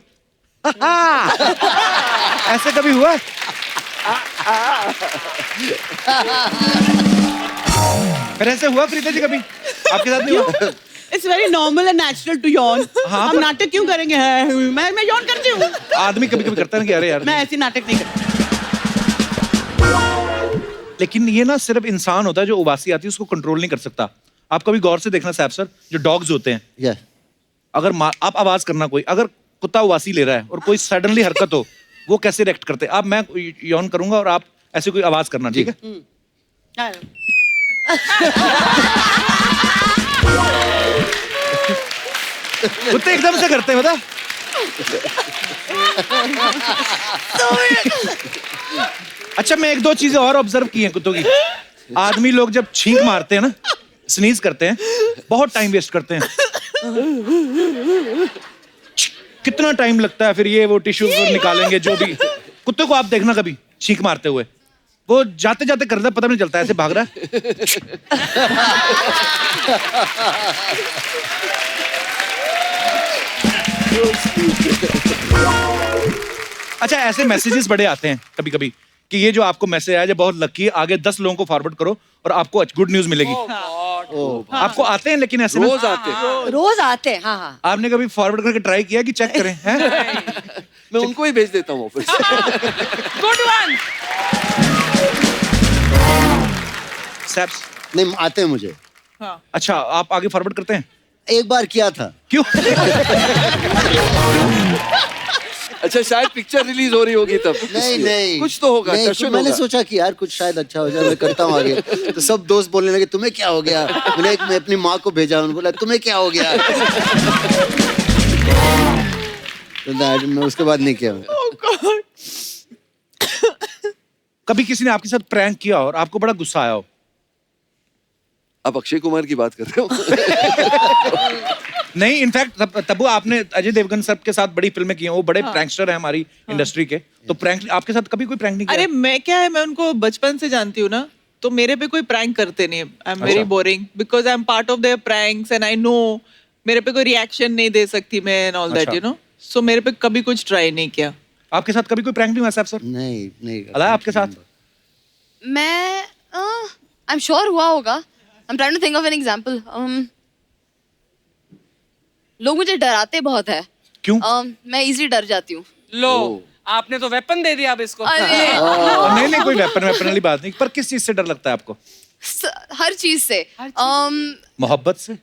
ऐसे कभी हुआ है? फिर ऐसे हुआ प्रीता जी कभी आपके साथ नहीं हुआ? It's very normal and natural to yawn. हाँ, हम पर- नाटक क्यों करेंगे? मैं यॉन करती हूँ। आदमी कभी कभी करता है ना कि अरे यार, मैं ऐसी नाटक नहीं करती। लेकिन ये ना सिर्फ इंसान होता है जो उबासी आती है उसको कंट्रोल नहीं कर सकता। आप कभी गौर से देखना सैफ सर, जो डॉग्स होते हैं, Yeah. अगर आप आवाज करना, कोई अगर कुत्ता उबासी ले रहा है और कोई सडनली हरकत हो, वो कैसे रिएक्ट करते हैं? आप, मैं यौन करूंगा और आप ऐसे कोई आवाज करना, ठीक है? हाँ। कुत्ते एकदम से करते हैं बता। अच्छा मैं एक दो चीजें और ऑब्जर्व की हैं कुत्तों की। आदमी लोग जब छींक मारते हैं ना, स्नीज करते हैं, बहुत टाइम वेस्ट करते हैं। कितना टाइम लगता है, फिर ये वो टिश्यू निकालेंगे, जो भी। कुत्ते को आप देखना कभी छींक मारते हुए, वो जाते जाते करता है, पता नहीं चलता, ऐसे भाग रहा है। अच्छा ऐसे मैसेजेस बड़े आते हैं कभी कभी कि ये जो आपको मैसेज आया, जो बहुत लकी है, आगे 10 लोगों को फॉरवर्ड करो और आपको गुड न्यूज मिलेगी। गॉड। आपको आते हैं लेकिन ऐसे ना? रोज आते हैं। रोज आते हैं, हाँ हाँ। आपने कभी फॉरवर्ड करके ट्राई किया कि चेक करें हैं? मैं उनको ही भेज देता हूँ ऑफिस। Good one. सैप्स, नहीं आते हैं मुझे, अच्छा आप आगे फॉरवर्ड करते हैं? एक बार किया था। क्यों? अच्छा शायद पिक्चर रिलीज हो रही होगी तब। नहीं नहीं कुछ तो होगा, नहीं, टशन तो मैंने होगा। सोचा कि यार कुछ शायद अच्छा हो जाए, मैं करता हूँ आगे। तो सब दोस्त बोलने लगे तुम्हें क्या हो गया, मैं अपनी माँ को भेजा, उन्होंने बोला तुम्हें क्या हो गया। तो मैं उसके बाद नहीं किया। कभी किसी ने आपके साथ प्रैंक किया और आपको बड़ा गुस्सा आया हो? आप अक्षय कुमार की बात कर रहे हो? नहीं, इनफैक्ट तब्बू आपने अजय देवगन सर के साथ बड़ी फिल्में की हैं, वो बड़े प्रैंकस्टर हैं हमारी इंडस्ट्री के, तो प्रैंक आपके साथ कभी कोई प्रैंक नहीं किया? अरे मैं क्या है, मैं उनको बचपन से जानती हूँ ना, तो मेरे पे कोई प्रैंक करते नहीं। I am very boring because I am part of their pranks and I know मेरे पे कोई रिएक्शन नहीं दे सकती मैं and all that, you know. So मेरे पे कभी कुछ ट्राई नहीं किया। आपके साथ कभी कोई प्रैंक नहीं हुआ साहब सर? नहीं नहीं अला आपके साथ? मैं आई एम श्योर हुआ होगा। I am trying to think of an example. लोग मुझे डराते बहुत है। क्यों? मैं इजीली डर जाती हूँ। लो, आपने तो वेपन दे दिया अब इसको। अरे नहीं नहीं, कोई वेपन वाली बात नहीं, पर किस चीज से डर लगता है आपको? हर चीज से। मोहब्बत से?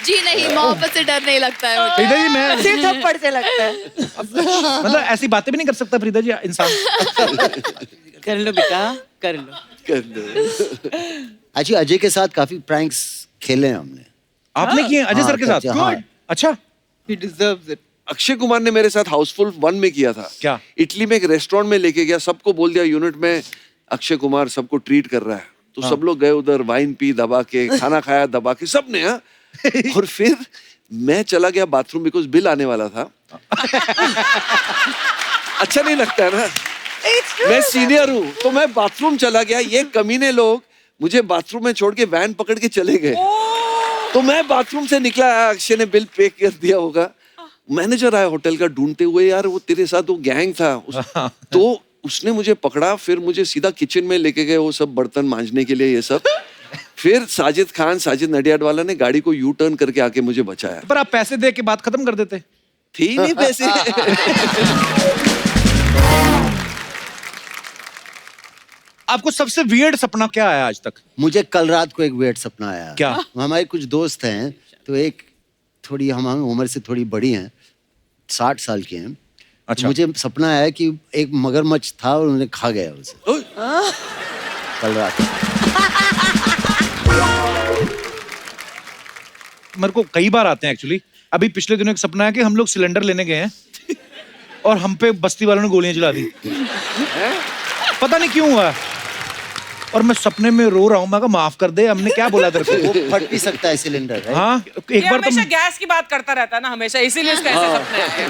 जी नहीं, मोहब्बत से डर नहीं लगता है मुझे। फरीदा जी मैं सिर थप्पड़ से लगता है। मतलब ऐसी बातें भी नहीं कर सकता फरीदा जी इंसान? कर लो बेटा, कर लो। अच्छा अजय के साथ काफी प्रैंक्स खेले हैं हमने। आपने किए अजय सर के साथ? हाँ। अच्छा, ही डिजर्व्स इट। अक्षय कुमार ने मेरे साथ हाउसफुल 1 में किया था। क्या? इटली में एक रेस्टोरेंट में लेके गया, सबको बोल दिया यूनिट में अक्षय कुमार सबको ट्रीट कर रहा है, तो सब लोग गए उधर, वाइन पी दबा के, खाना खाया दबा के, सबने। हाँ और फिर मैं चला गया बाथरूम बिकॉज बिल आने वाला था। अच्छा नहीं लगता है ना, मैं सीनियर हूँ, तो मैं बाथरूम चला गया, ये कमीने लोग मुझे बाथरूम में छोड़ के वैन पकड़ के चले गए। तो मैं बाथरूम से निकला, अक्षय ने बिल पे कर दिया होगा, मैनेजर आया होटल का ढूंढते हुए, यार वो तेरे साथ वो गैंग था तो उसने मुझे पकड़ा, फिर मुझे सीधा किचन में लेके गए वो सब बर्तन मांजने के लिए, ये सब। फिर साजिद नडियाड वाला ने गाड़ी को यू टर्न करके आके मुझे बचाया। पर आप पैसे दे के बात खत्म कर देते? थी नहीं पैसे। आपको सबसे वियर्ड सपना क्या आया आज तक? मुझे कल रात को एक वेट सपना आया। क्या? हमारे कुछ दोस्त हैं, तो एक थोड़ी हम उम्र से थोड़ी बड़ी हैं, 60 साल की हैं। अच्छा। मुझे सपना आया कि एक मगरमच्छ था और उन्हें खा गया उसे कल रात। मेरे को कई बार आते हैं एक्चुअली। अभी पिछले दिनों एक सपना है कि हम लोग सिलेंडर लेने गए हैं और हम पे बस्ती वालों ने गोलियां चला दी। पता नहीं क्यों हुआ, और मैं सपने में रो रहा हूँ। मैं कहा माफ कर दे, हमने क्या बोला तेरे को? वो फट भी सकता है सिलेंडर, right? हाँ, ये एक बार तो हमेशा गैस की बात करता रहता है ना हमेशा, इसीलिए इसका ऐसे सपने आते हैं।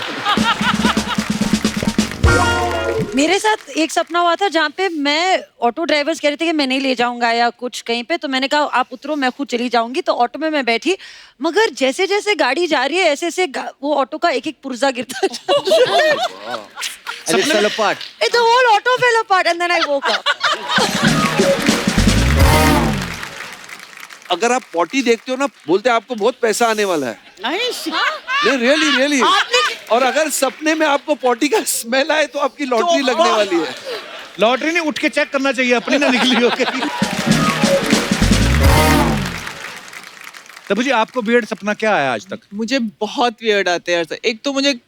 मेरे साथ एक सपना हुआ था जहाँ पे मैं, ऑटो ड्राइवर्स कह रहे थे कि मैं नहीं ले जाऊंगा या कुछ कहीं पे, तो मैंने कहा आप उतरो मैं खुद चली जाऊंगी। तो ऑटो में मैं बैठी, मगर जैसे जैसे गाड़ी जा रही है ऐसे ऐसे वो ऑटो का एक एक पुर्जा गिरता And it fell apart. The whole auto fell apart and then I woke up. अगर आप पॉटी देखते हो ना, बोलते हैं आपको बहुत पैसा आने वाला है। नहीं रियली। और अगर सपने में आपको पॉटी का स्मेल आए तो आपकी लॉटरी लगने वाली है। लॉटरी नहीं, उठ के चेक करना चाहिए अपनी ना निकली हो कहीं। तब जी आपको वियर्ड सपना क्या आया आज तक? मुझे बहुत वियर्ड आते हैं यार। एक तो मुझे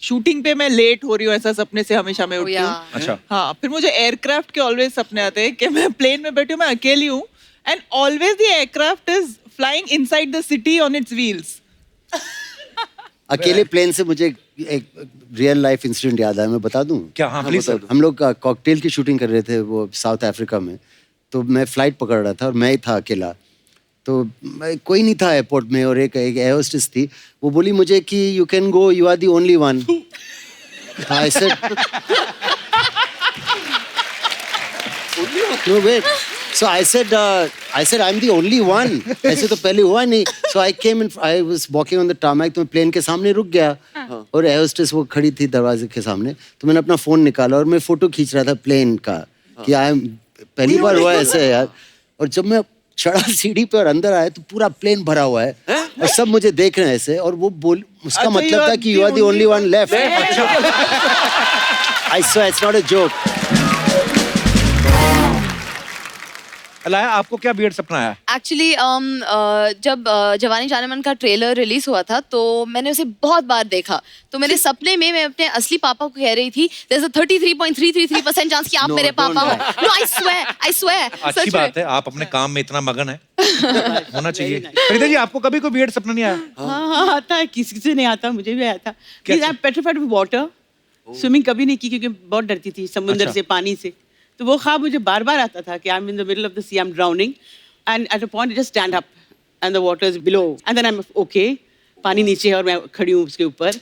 शूटिंग पे मैं लेट हो रही हूँ, ऐसा सपने से हमेशा मैं उठती हूँ। अच्छा। हाँ, फिर मुझे एयरक्राफ्ट के ऑलवेज सपने आते हैं कि मैं प्लेन में बैठी हूँ, मैं अकेली हूँ, and always the aircraft is flying inside the city on it's wheels. अकेले प्लेन से मुझे एक रियल लाइफ इंसिडेंट याद आया, मैं बता दूं? क्या? हाँ प्लीज सर। हम लोग कॉकटेल की शूटिंग कर रहे थे वो साउथ अफ्रीका में, तो मैं फ्लाइट पकड़ रहा था और मैं ही था अकेला। तो कोई नहीं था एयरपोर्ट में, और एक एयर होस्टेस थी, वो बोली मुझे कि you can go, you are the only one. I said no wait, so I said I am the only one. ऐसे तो पहले हुआ नहीं। So I came in, I was walking on the tarmac, तो मैं प्लेन के सामने रुक गया और एयर होस्टेस वो खड़ी थी दरवाजे के सामने, तो मैंने अपना फोन निकाला और मैं फोटो खींच रहा था प्लेन का। कि पहली बार हुआ ऐसे है यार। और जब मैं चढ़ा सीढ़ी पे और अंदर आया तो पूरा प्लेन भरा हुआ है और सब मुझे देख रहे हैं ऐसे, और वो उसका अच्छा, मतलब था कि you are the only one left. I swear it's not a joke. Alaya, आपको क्या वियर्ड सपना आया? एक्चुअली जब जवानी जानेमन का ट्रेलर रिलीज हुआ था तो मैंने उसे बहुत बार देखा, तो मेरे सपने में मैं अपने असली पापा को कह रही थी there's a 33.333% चांस कि आप मेरे पापा हो। नो आई स्वेयर अच्छी बात है, आप अपने काम में इतना मगन है, होना चाहिए। फरीदा जी, आपको कभी कोई वियर्ड सपना नहीं आया? हाँ आता है, किसी से नहीं आता, मुझे भी आया था। I am petrified with water. Swimming कभी नहीं की क्योंकि बहुत डरती थी समुद्र से, पानी से। तो वो ख्वाब मुझे बार बार आता था कि I am in the middle of the sea, I am drowning and at a point just stand up and the water is below and then I am okay, पानी नीचे है और मैं खड़ी हूँ उसके ऊपर।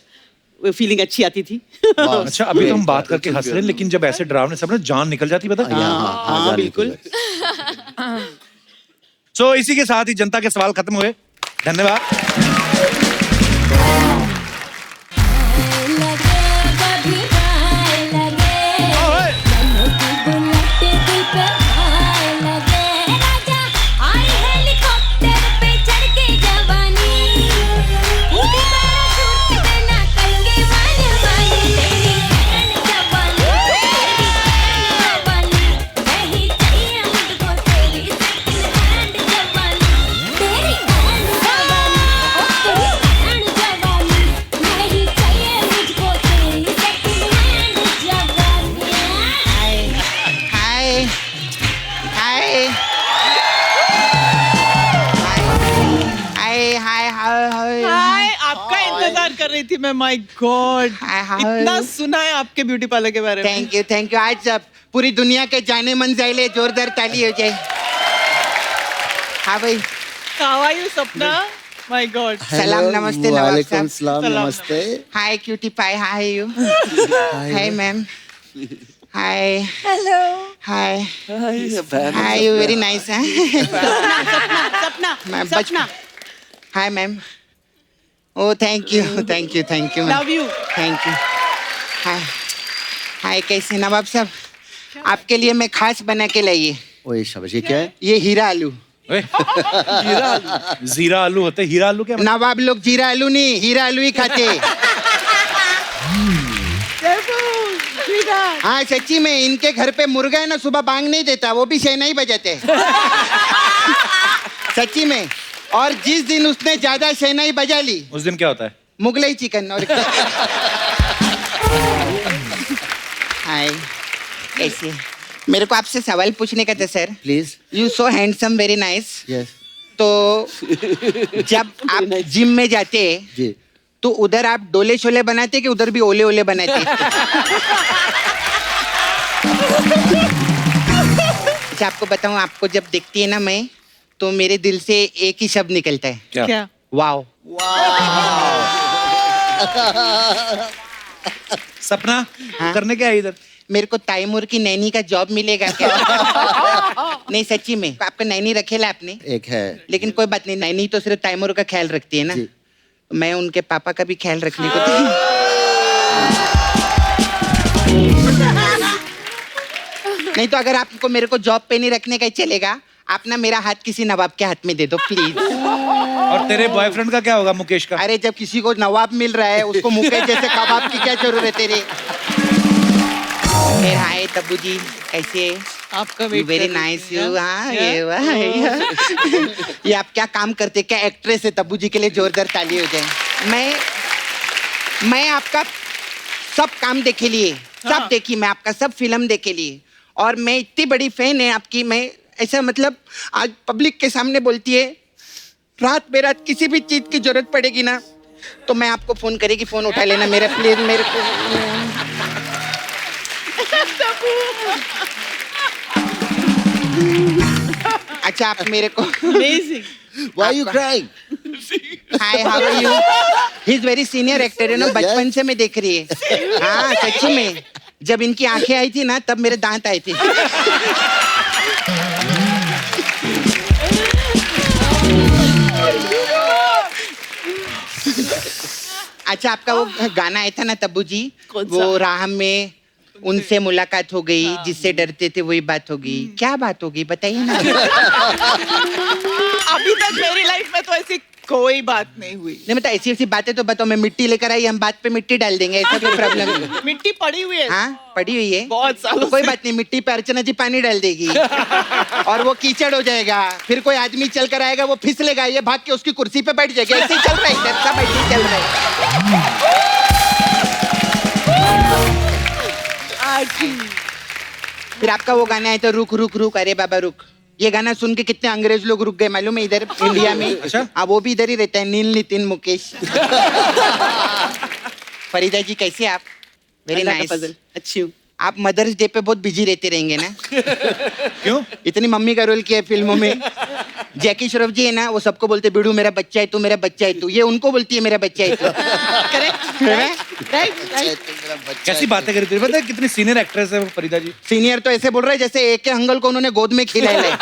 वो फीलिंग अच्छी आती थी। अच्छा, अभी तो हम बात करके हंस रहे हैं, लेकिन जब ऐसे डरावने सपने जान निकल जाती, पता है? हाँ बिल्कुल। सो इसी के साथ ही जनता के सवाल खत्म हुए। धन्यवाद। आपका इंतजार कर रही थी मैं। माय गॉड, इतना सुना है आपके ब्यूटी पार्लर के बारे में। Thank you. आज पूरी दुनिया के जाने मन जाइले, जोरदार ताली हो जाए। हाँ भाई, how are you Sapna? My God. सलाम, नमस्ते नवाब वालेकुम साहब। सलाम, नमस्ते। Hi cutie pie, hi you. Hi ma'am. Hi. Hello. Hi. Hi, you very nice. Sapna. Hi ma'am. Oh thank you. Love you. Thank you. Hi. Hi, कैसे नवाब साहब? आपके लिए मैं खास बना के लाई है। ओए शाबाश, ये क्या है? ये हीरा आलू। जीरा आलू होते, हीरा आलू क्या? नवाब लोग जीरा आलू नहीं, हीरा आलू ही खाते। हाँ सच्ची में, इनके घर पे मुर्गा है ना, सुबह बांग नहीं देता, वो भी शहनाई बजाते। सच्ची में। और जिस दिन उसने ज्यादा शहनाई बजा ली, उस दिन क्या होता है? मुगलई चिकन। और हाय, कैसे? मेरे को आपसे सवाल पूछने का था sir. Please. You so handsome, very nice. Yes. तो जब आप जिम में जाते जी। तो उधर आप डोले शोले बनाते कि उधर भी ओले ओले बनाते? अच्छा, आपको बताऊं, आपको जब देखती है ना मैं, तो मेरे दिल से एक ही शब्द निकलता है। क्या? वाओ। सपना, हाँ? करने क्या है इधर? मेरे को तैमूर की नैनी का जॉब मिलेगा क्या? नहीं सच्ची में, आपका नैनी रखेला आपने? एक है। लेकिन कोई बात नहीं, नैनी तो सिर्फ तैमूर का ख्याल रखती है ना। जी। मैं उनके पापा का भी ख्याल रखने को नहीं तो अगर आपको मेरे को जॉब पे नहीं रखने का ही चलेगा, आप ना मेरा हाथ किसी नवाब के हाथ में दे दो प्लीज। और तेरे बॉयफ्रेंड का क्या होगा, मुकेश का? अरे जब किसी को नवाब मिल रहा है, उसको मुकेश जैसे कबाब की क्या जरूरत है तेरे? फिर हाय तब्बू जी, कैसे? आपका वेट वेरी नाइस यू। हाँ ये वाह, ये आप क्या काम करते, क्या एक्ट्रेस है? तब्बू जी के लिए जोरदार ताली हो जाए। मैं आपका सब काम देखे लिए, सब देखी मैं, आपका सब फिल्म देखे लिए, और मैं इतनी बड़ी फैन है आपकी। मैं ऐसा मतलब आज पब्लिक के सामने बोलती है, रात बेरात किसी भी चीज की जरूरत पड़ेगी ना तो मैं आपको फोन करेगी, फोन उठा लेना मेरा प्लीज। मेरे को अच्छा, आप मेरे को Why are you crying? Hi, how are you? He is very senior actor है ना, बचपन से मैं देख रही है। हाँ सच्ची में, जब इनकी आंखें आई थी ना तब मेरे दांत आए थे। अच्छा, आपका वो गाना आया था ना तब्बू जी, वो राह में उनसे मुलाकात हो गई, जिससे डरते थे वही बात होगी। क्या बात होगी बताइए ना। अभी तक मेरी लाइफ में तो ऐसी कोई बात नहीं हुई। नहीं मतलब ऐसी ऐसी बातें तो बताओ, मैं मिट्टी लेकर आई, हम बात पे मिट्टी डाल देंगे, ऐसा कोई प्रॉब्लम नहीं। मिट्टी पड़ी हुई है। हाँ पड़ी हुई है बहुत सालों तो कोई से। बात नहीं, मिट्टी पे अर्चना जी पानी डाल देगी और वो कीचड़ हो जाएगा। फिर कोई आदमी चल कर आएगा, वो फिसलेगा, ये भाग के उसकी कुर्सी पे बैठ जाएगा। ऐसे ही चल रहा है इधर, सब ऐसे ही चल रहा है। फिर आपका वो गाना है तो रुक रुक रुक, अरे बाबा रुक। ये गाना सुन के कितने अंग्रेज लोग रुक गए मालूम है इधर इंडिया में। अच्छा? हाँ वो भी इधर ही रहता है, नील नितिन मुकेश। फरीदा जी कैसे आप? Very nice. अच्छी हूँ। आप मदर्स डे पे बहुत बिजी रहते रहेंगे ना? क्यों? इतनी मम्मी का रोल किया है फिल्मों में। जैकी श्रॉफ जी है ना, वो सबको बोलते बिडू मेरा बच्चा है तू, मेरा बच्चा है तू। ये उनको बोलती है मेरा बच्चा है तू। कैसी बातें करी थी? पता है कितनी सीनियर एक्ट्रेस है वो फरीदा जी? सीनियर तो ऐसे बोल रहे हैं जैसे एक के अंकल को उन्होंने गोद में खिलाया है।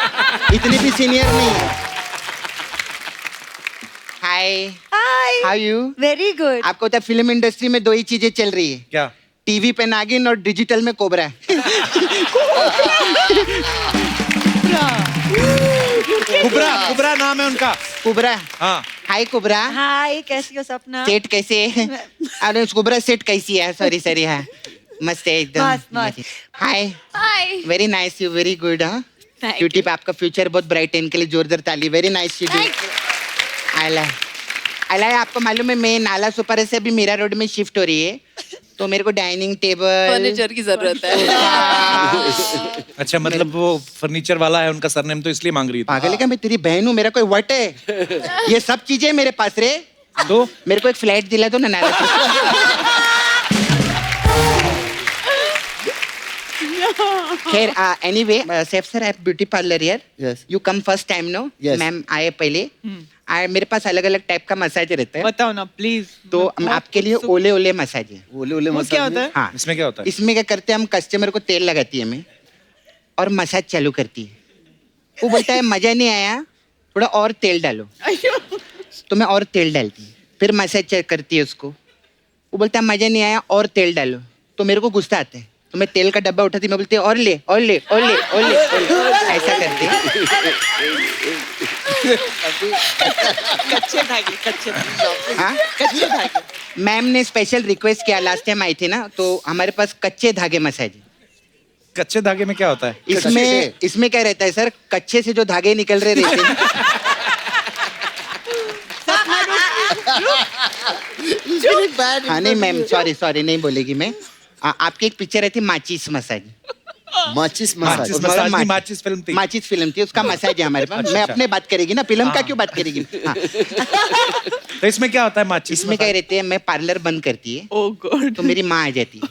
इतनी भी सीनियर नहीं है। Hi hi how you? Very good. आपको पता है फिल्म इंडस्ट्री में दो ही चीजें चल रही है, क्या? टीवी पे नागिन और डिजिटल में कोबरा। कुबरा, कुबरा नाम है उनका। कुबरा। हाँ। हाय कुबरा। हाय कैसी हो सपना? सेट कैसे है? अरे कुबरा सेट कैसी है? Sorry sorry. हाँ मस्त है एकदम। मस्त, मस्त। Hi hi very nice you, very good. हाँ Thank क्यूटी पे आपका फ्यूचर बहुत ब्राइट है, इनके लिए जोरदार ताली। Very nice you. आला आला आपको मालूम है मैं नाला सुपारा से अभी मीरा रोड में शिफ्ट हो रही है, तो मेरे को डाइनिंग टेबल फर्नीचर की जरूरत है। अच्छा मतलब वो फर्नीचर वाला है, उनका सरनेम तो इसलिए मांग रही थी। पागल है क्या? मैं तेरी बहन हूँ, मेरा कोई वट है? ये सब चीजें मेरे पास रे। तो मेरे को एक फ्लैट दिला दो ना नाला खैर anyway Saif sir, I beauty parlour here. Yes. You come first time no? Yes. Ma'am आए पहले। मेरे पास अलग अलग टाइप का मसाज रहता है, बताओ ना प्लीज। तो आपके लिए ओले ओले मसाज है। ओले ओले वो मसाज क्या में- होता है? हाँ इसमें क्या होता है? इसमें क्या करते हैं हम, कस्टमर को तेल लगाती है मैं और मसाज चालू करती है। वो बोलता है मजा नहीं आया, थोड़ा और तेल डालो, तो मैं और तेल डालती हूँ। फिर मसाज करती है उसको, वो बोलता है मजा नहीं आया और तेल डालो, तो मेरे को गुस्सा आता है, तो मैं तेल का डब्बा उठाती, मैं बोलती और ले और ले और ले और ले, ऐसा करती है। कच्चे धागे, कच्चे धागे। हाँ कच्चे धागे। मैम ने स्पेशल रिक्वेस्ट किया, लास्ट टाइम आई थी ना, तो हमारे पास कच्चे धागे मसाज है। कच्चे धागे में क्या होता है? इसमें क्या रहता है सर, कच्चे से जो धागे निकल रहे रहते हैं। हाँ नहीं मैम, सॉरी सॉरी नहीं बोलेगी मैं। आपकी एक पिक्चर आई थी माचिस मसाज। माचिस मसाज। माचिस मसाज नहीं, माचिस फिल्म थी। माचिस फिल्म थी, उसका मसाज है हमारे पास। मैं अपने बात करेगी ना, फिल्म का क्यों बात करेगी? हाँ। तो इसमें क्या होता है माचिस? इसमें क्या रहते हैं, मैं पार्लर बंद करती है ओह गॉड। तो मेरी माँ आ जाती है।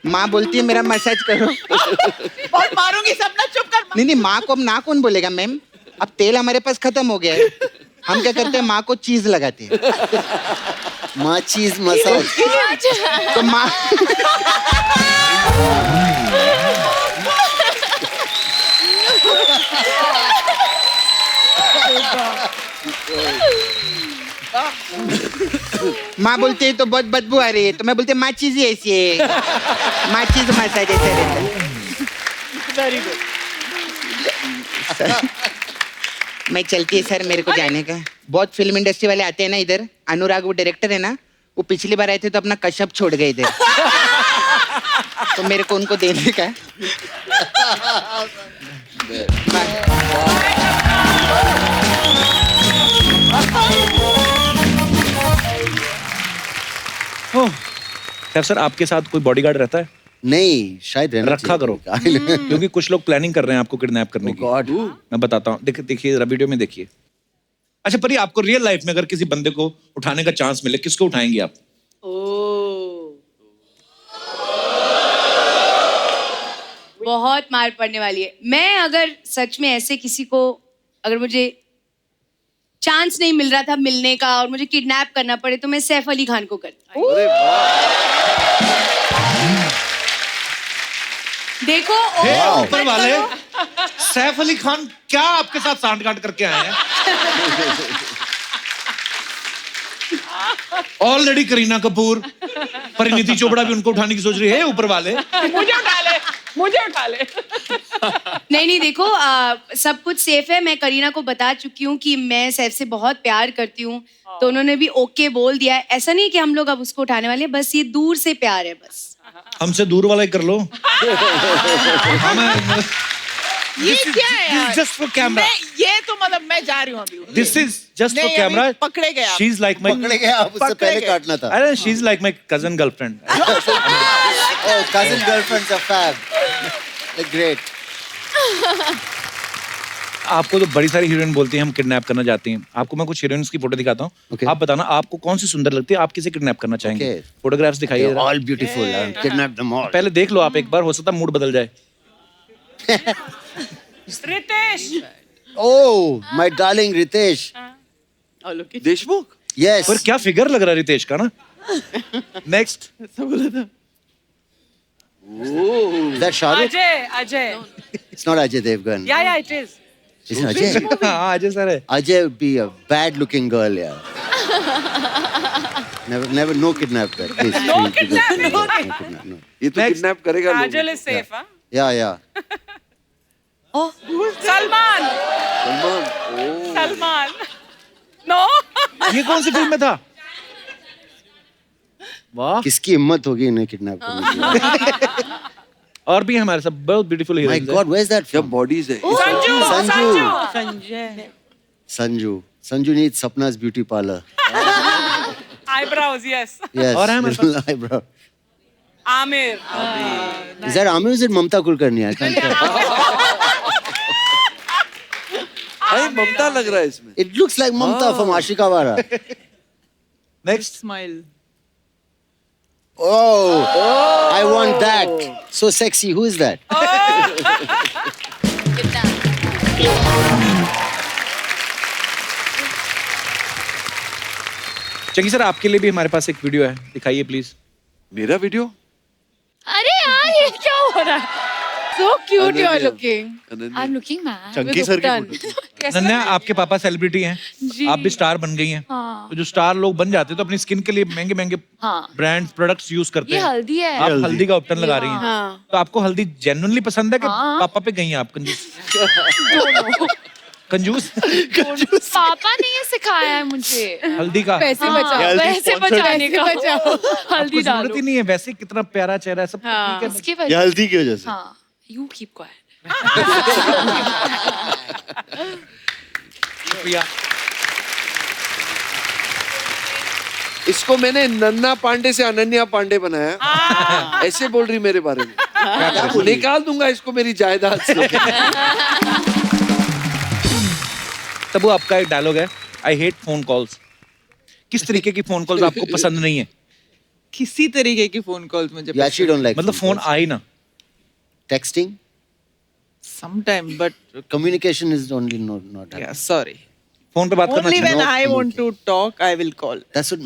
माँ बोलती है मेरा मसाज करो। बहुत मारूंगी, सपना चुप कर। नहीं नहीं, माँ को अब ना कौन बोलेगा मैम, अब तेल हमारे पास खत्म हो गया है। हम क्या करते हैं, माँ को चीज लगाते हैं। माचिस मसाज। तो माँ माँ बोलती है तो बहुत बदबू आ रही है, तो मैं बोलती माँ चीज ही ऐसी है, माँ चीज मसाज ऐसा रहता है। Very good. मैं चलती है सर, मेरे को जाने का। बहुत फिल्म इंडस्ट्री वाले आते हैं ना इधर, अनुराग वो डायरेक्टर है ना, वो पिछली बार आए थे तो अपना कश्यप छोड़ गए इधर, तो मेरे को उनको देने का। सैफ सर आपके साथ कोई बॉडीगार्ड रहता है? नहीं, शायद रहना रखा करो। क्योंकि कुछ लोग प्लानिंग कर रहे हैं आपको किडनैप करने की। गॉड। मैं बताता हूँ, देखिए जरा वीडियो में देखिए। अच्छा परी, आपको रियल लाइफ में अगर किसी बंदे को उठाने का चांस मिले, किसको उठाएंगे आप? बहुत मार पड़ने वाली है। मैं अगर सच में ऐसे किसी को, अगर मुझे चांस नहीं मिल रहा था मिलने का और मुझे किडनैप करना पड़े, तो मैं सैफ अली खान को करती। देखो ऊपर वाले सैफ अली खान क्या आपके साथ सांठगांठ करके आए हैं? ऑलरेडी करीना कपूर, परिणीति चोपड़ा भी उनको उठाने की सोच रही है ऊपर वाले। मुझे उठा ले, मुझे उठा ले। नहीं देखो सब कुछ सेफ है। मैं करीना को बता चुकी हूँ कि मैं सैफ से बहुत प्यार करती हूँ, तो उन्होंने भी ओके बोल दिया है। ऐसा नहीं कि हम लोग अब उसको उठाने वाले हैं, बस ये दूर से प्यार है बस। हमसे दूर वाला ही कर लो। ये क्या है यार? Just for camera. ये तो मतलब मैं जा रही हूँ अभी। दिस इज जस्ट फॉर नहीं, कैमरा। अभी पकड़े गए आप। शी इज लाइक माय, पकड़े गए आप, उससे पकड़े पहले गए। काटना था। अरे she is like my cousin girlfriend. Oh, cousin girlfriends are fab. They're great. आपको तो बड़ी सारी हीरोइन बोलती हैं हम किडनैप करना चाहती हैं। आपको मैं कुछ हीरोइंस की फोटो दिखाता हूँ। Okay. आप बताना आपको कौन सी सुंदर लगती है, आप किसे किडनैप करना चाहेंगे। Okay. फोटोग्राफ्स दिखाइए They're जरा। all beautiful. I'll kidnap them all. पहले देख लो आप एक बार, हो सकता है मूड बदल जाए। Ritesh. Oh, my darling Ritesh. और लोग के- देशमुख। Yes. पर क्या फिगर लग रहा है रितेश का ना। नेक्स्ट। ऐसा बोला था। Is that Shah Rukh? Ajay, Ajay. It's not Ajay Devgan. या it is. It's not Ajay. हाँ अजय सर है। Ajay would be a bad-looking girl, yeah. Never, no kidnap that. Please, No please, kidnap, no, no kidnap, no. ये तो Next. Kidnap करेगा लोगों काजल को। Is safe. हाँ Yeah. Salman, Salman. Salman. No. ये कौन सी फिल्म में था? वाह। किसकी हिम्मत होगी इन्हें किडनैप करने की? और भी हमारे सब बहुत beautiful My heroines God, where's that क्या from? बॉडीज है। Sanju, Sanju. Sanjay. Sanju needs Sapna's beauty parlor. Eyebrows, yes. Yes. और है हमारे little eyebrow. Aamir. Is that Amir or is it Mamta Kulkarni? I can't tell. भाई ममता लग रहा है इसमें। It looks like Mamta from Ashika Wara. Next. Smile. Oh, I want that. So sexy. Who is that? Chunky sir आपके लिए भी हमारे पास एक वीडियो है, दिखाइए प्लीज। मेरा वीडियो। अरे यार ये क्या हो रहा है? So cute you are looking. Ananya. I'm looking mad. Chunky with sir की Upton. नन्या आपके पापा सेलिब्रिटी हैं, आप भी स्टार बन गई हैं। हाँ। तो जो स्टार लोग बन जाते हैं तो अपनी स्किन के लिए महंगे महंगे हाँ। ब्रांड प्रोडक्ट्स यूज करते ये हैं। हल्दी है। आप हल्दी का उपटन लगा रही हैं। हाँ। तो आपको हल्दी जेन्युइनली पसंद है कि हाँ। पापा पे गई हैं आप कंजूस? कंजूस। पापा ने ये सिखाया है मुझे। हल्दी का पैसे बचाओ, पैसे बचाने का। आपको हल्दी जरूरत डालो। ही नहीं है, वैसे कितना प्यारा चेहरा है, सब हाँ, ठीक है। उसकी ये वजह हल्दी की वजह से। हाँ, you keep quiet. शुक्रिया। इसको मैंने नन्ना पांडे से अनन्या पांडे बनाया। ऐसे बोल रही मेरे बारे में। निकाल दूंगा इसको मेरी जायदाद से। तबू आपका एक डायलॉग है, आई हेट फोन कॉल्स। किस तरीके की फोन कॉल्स आपको पसंद नहीं है? किसी तरीके की फोन कॉल्स मुझे You actually don't like मतलब phone फोन calls. आई ना। Texting? Sometime but Communication is only not happening. Sorry phone पे बात करना ओनली चाहिए। When I want to talk I will call. That's what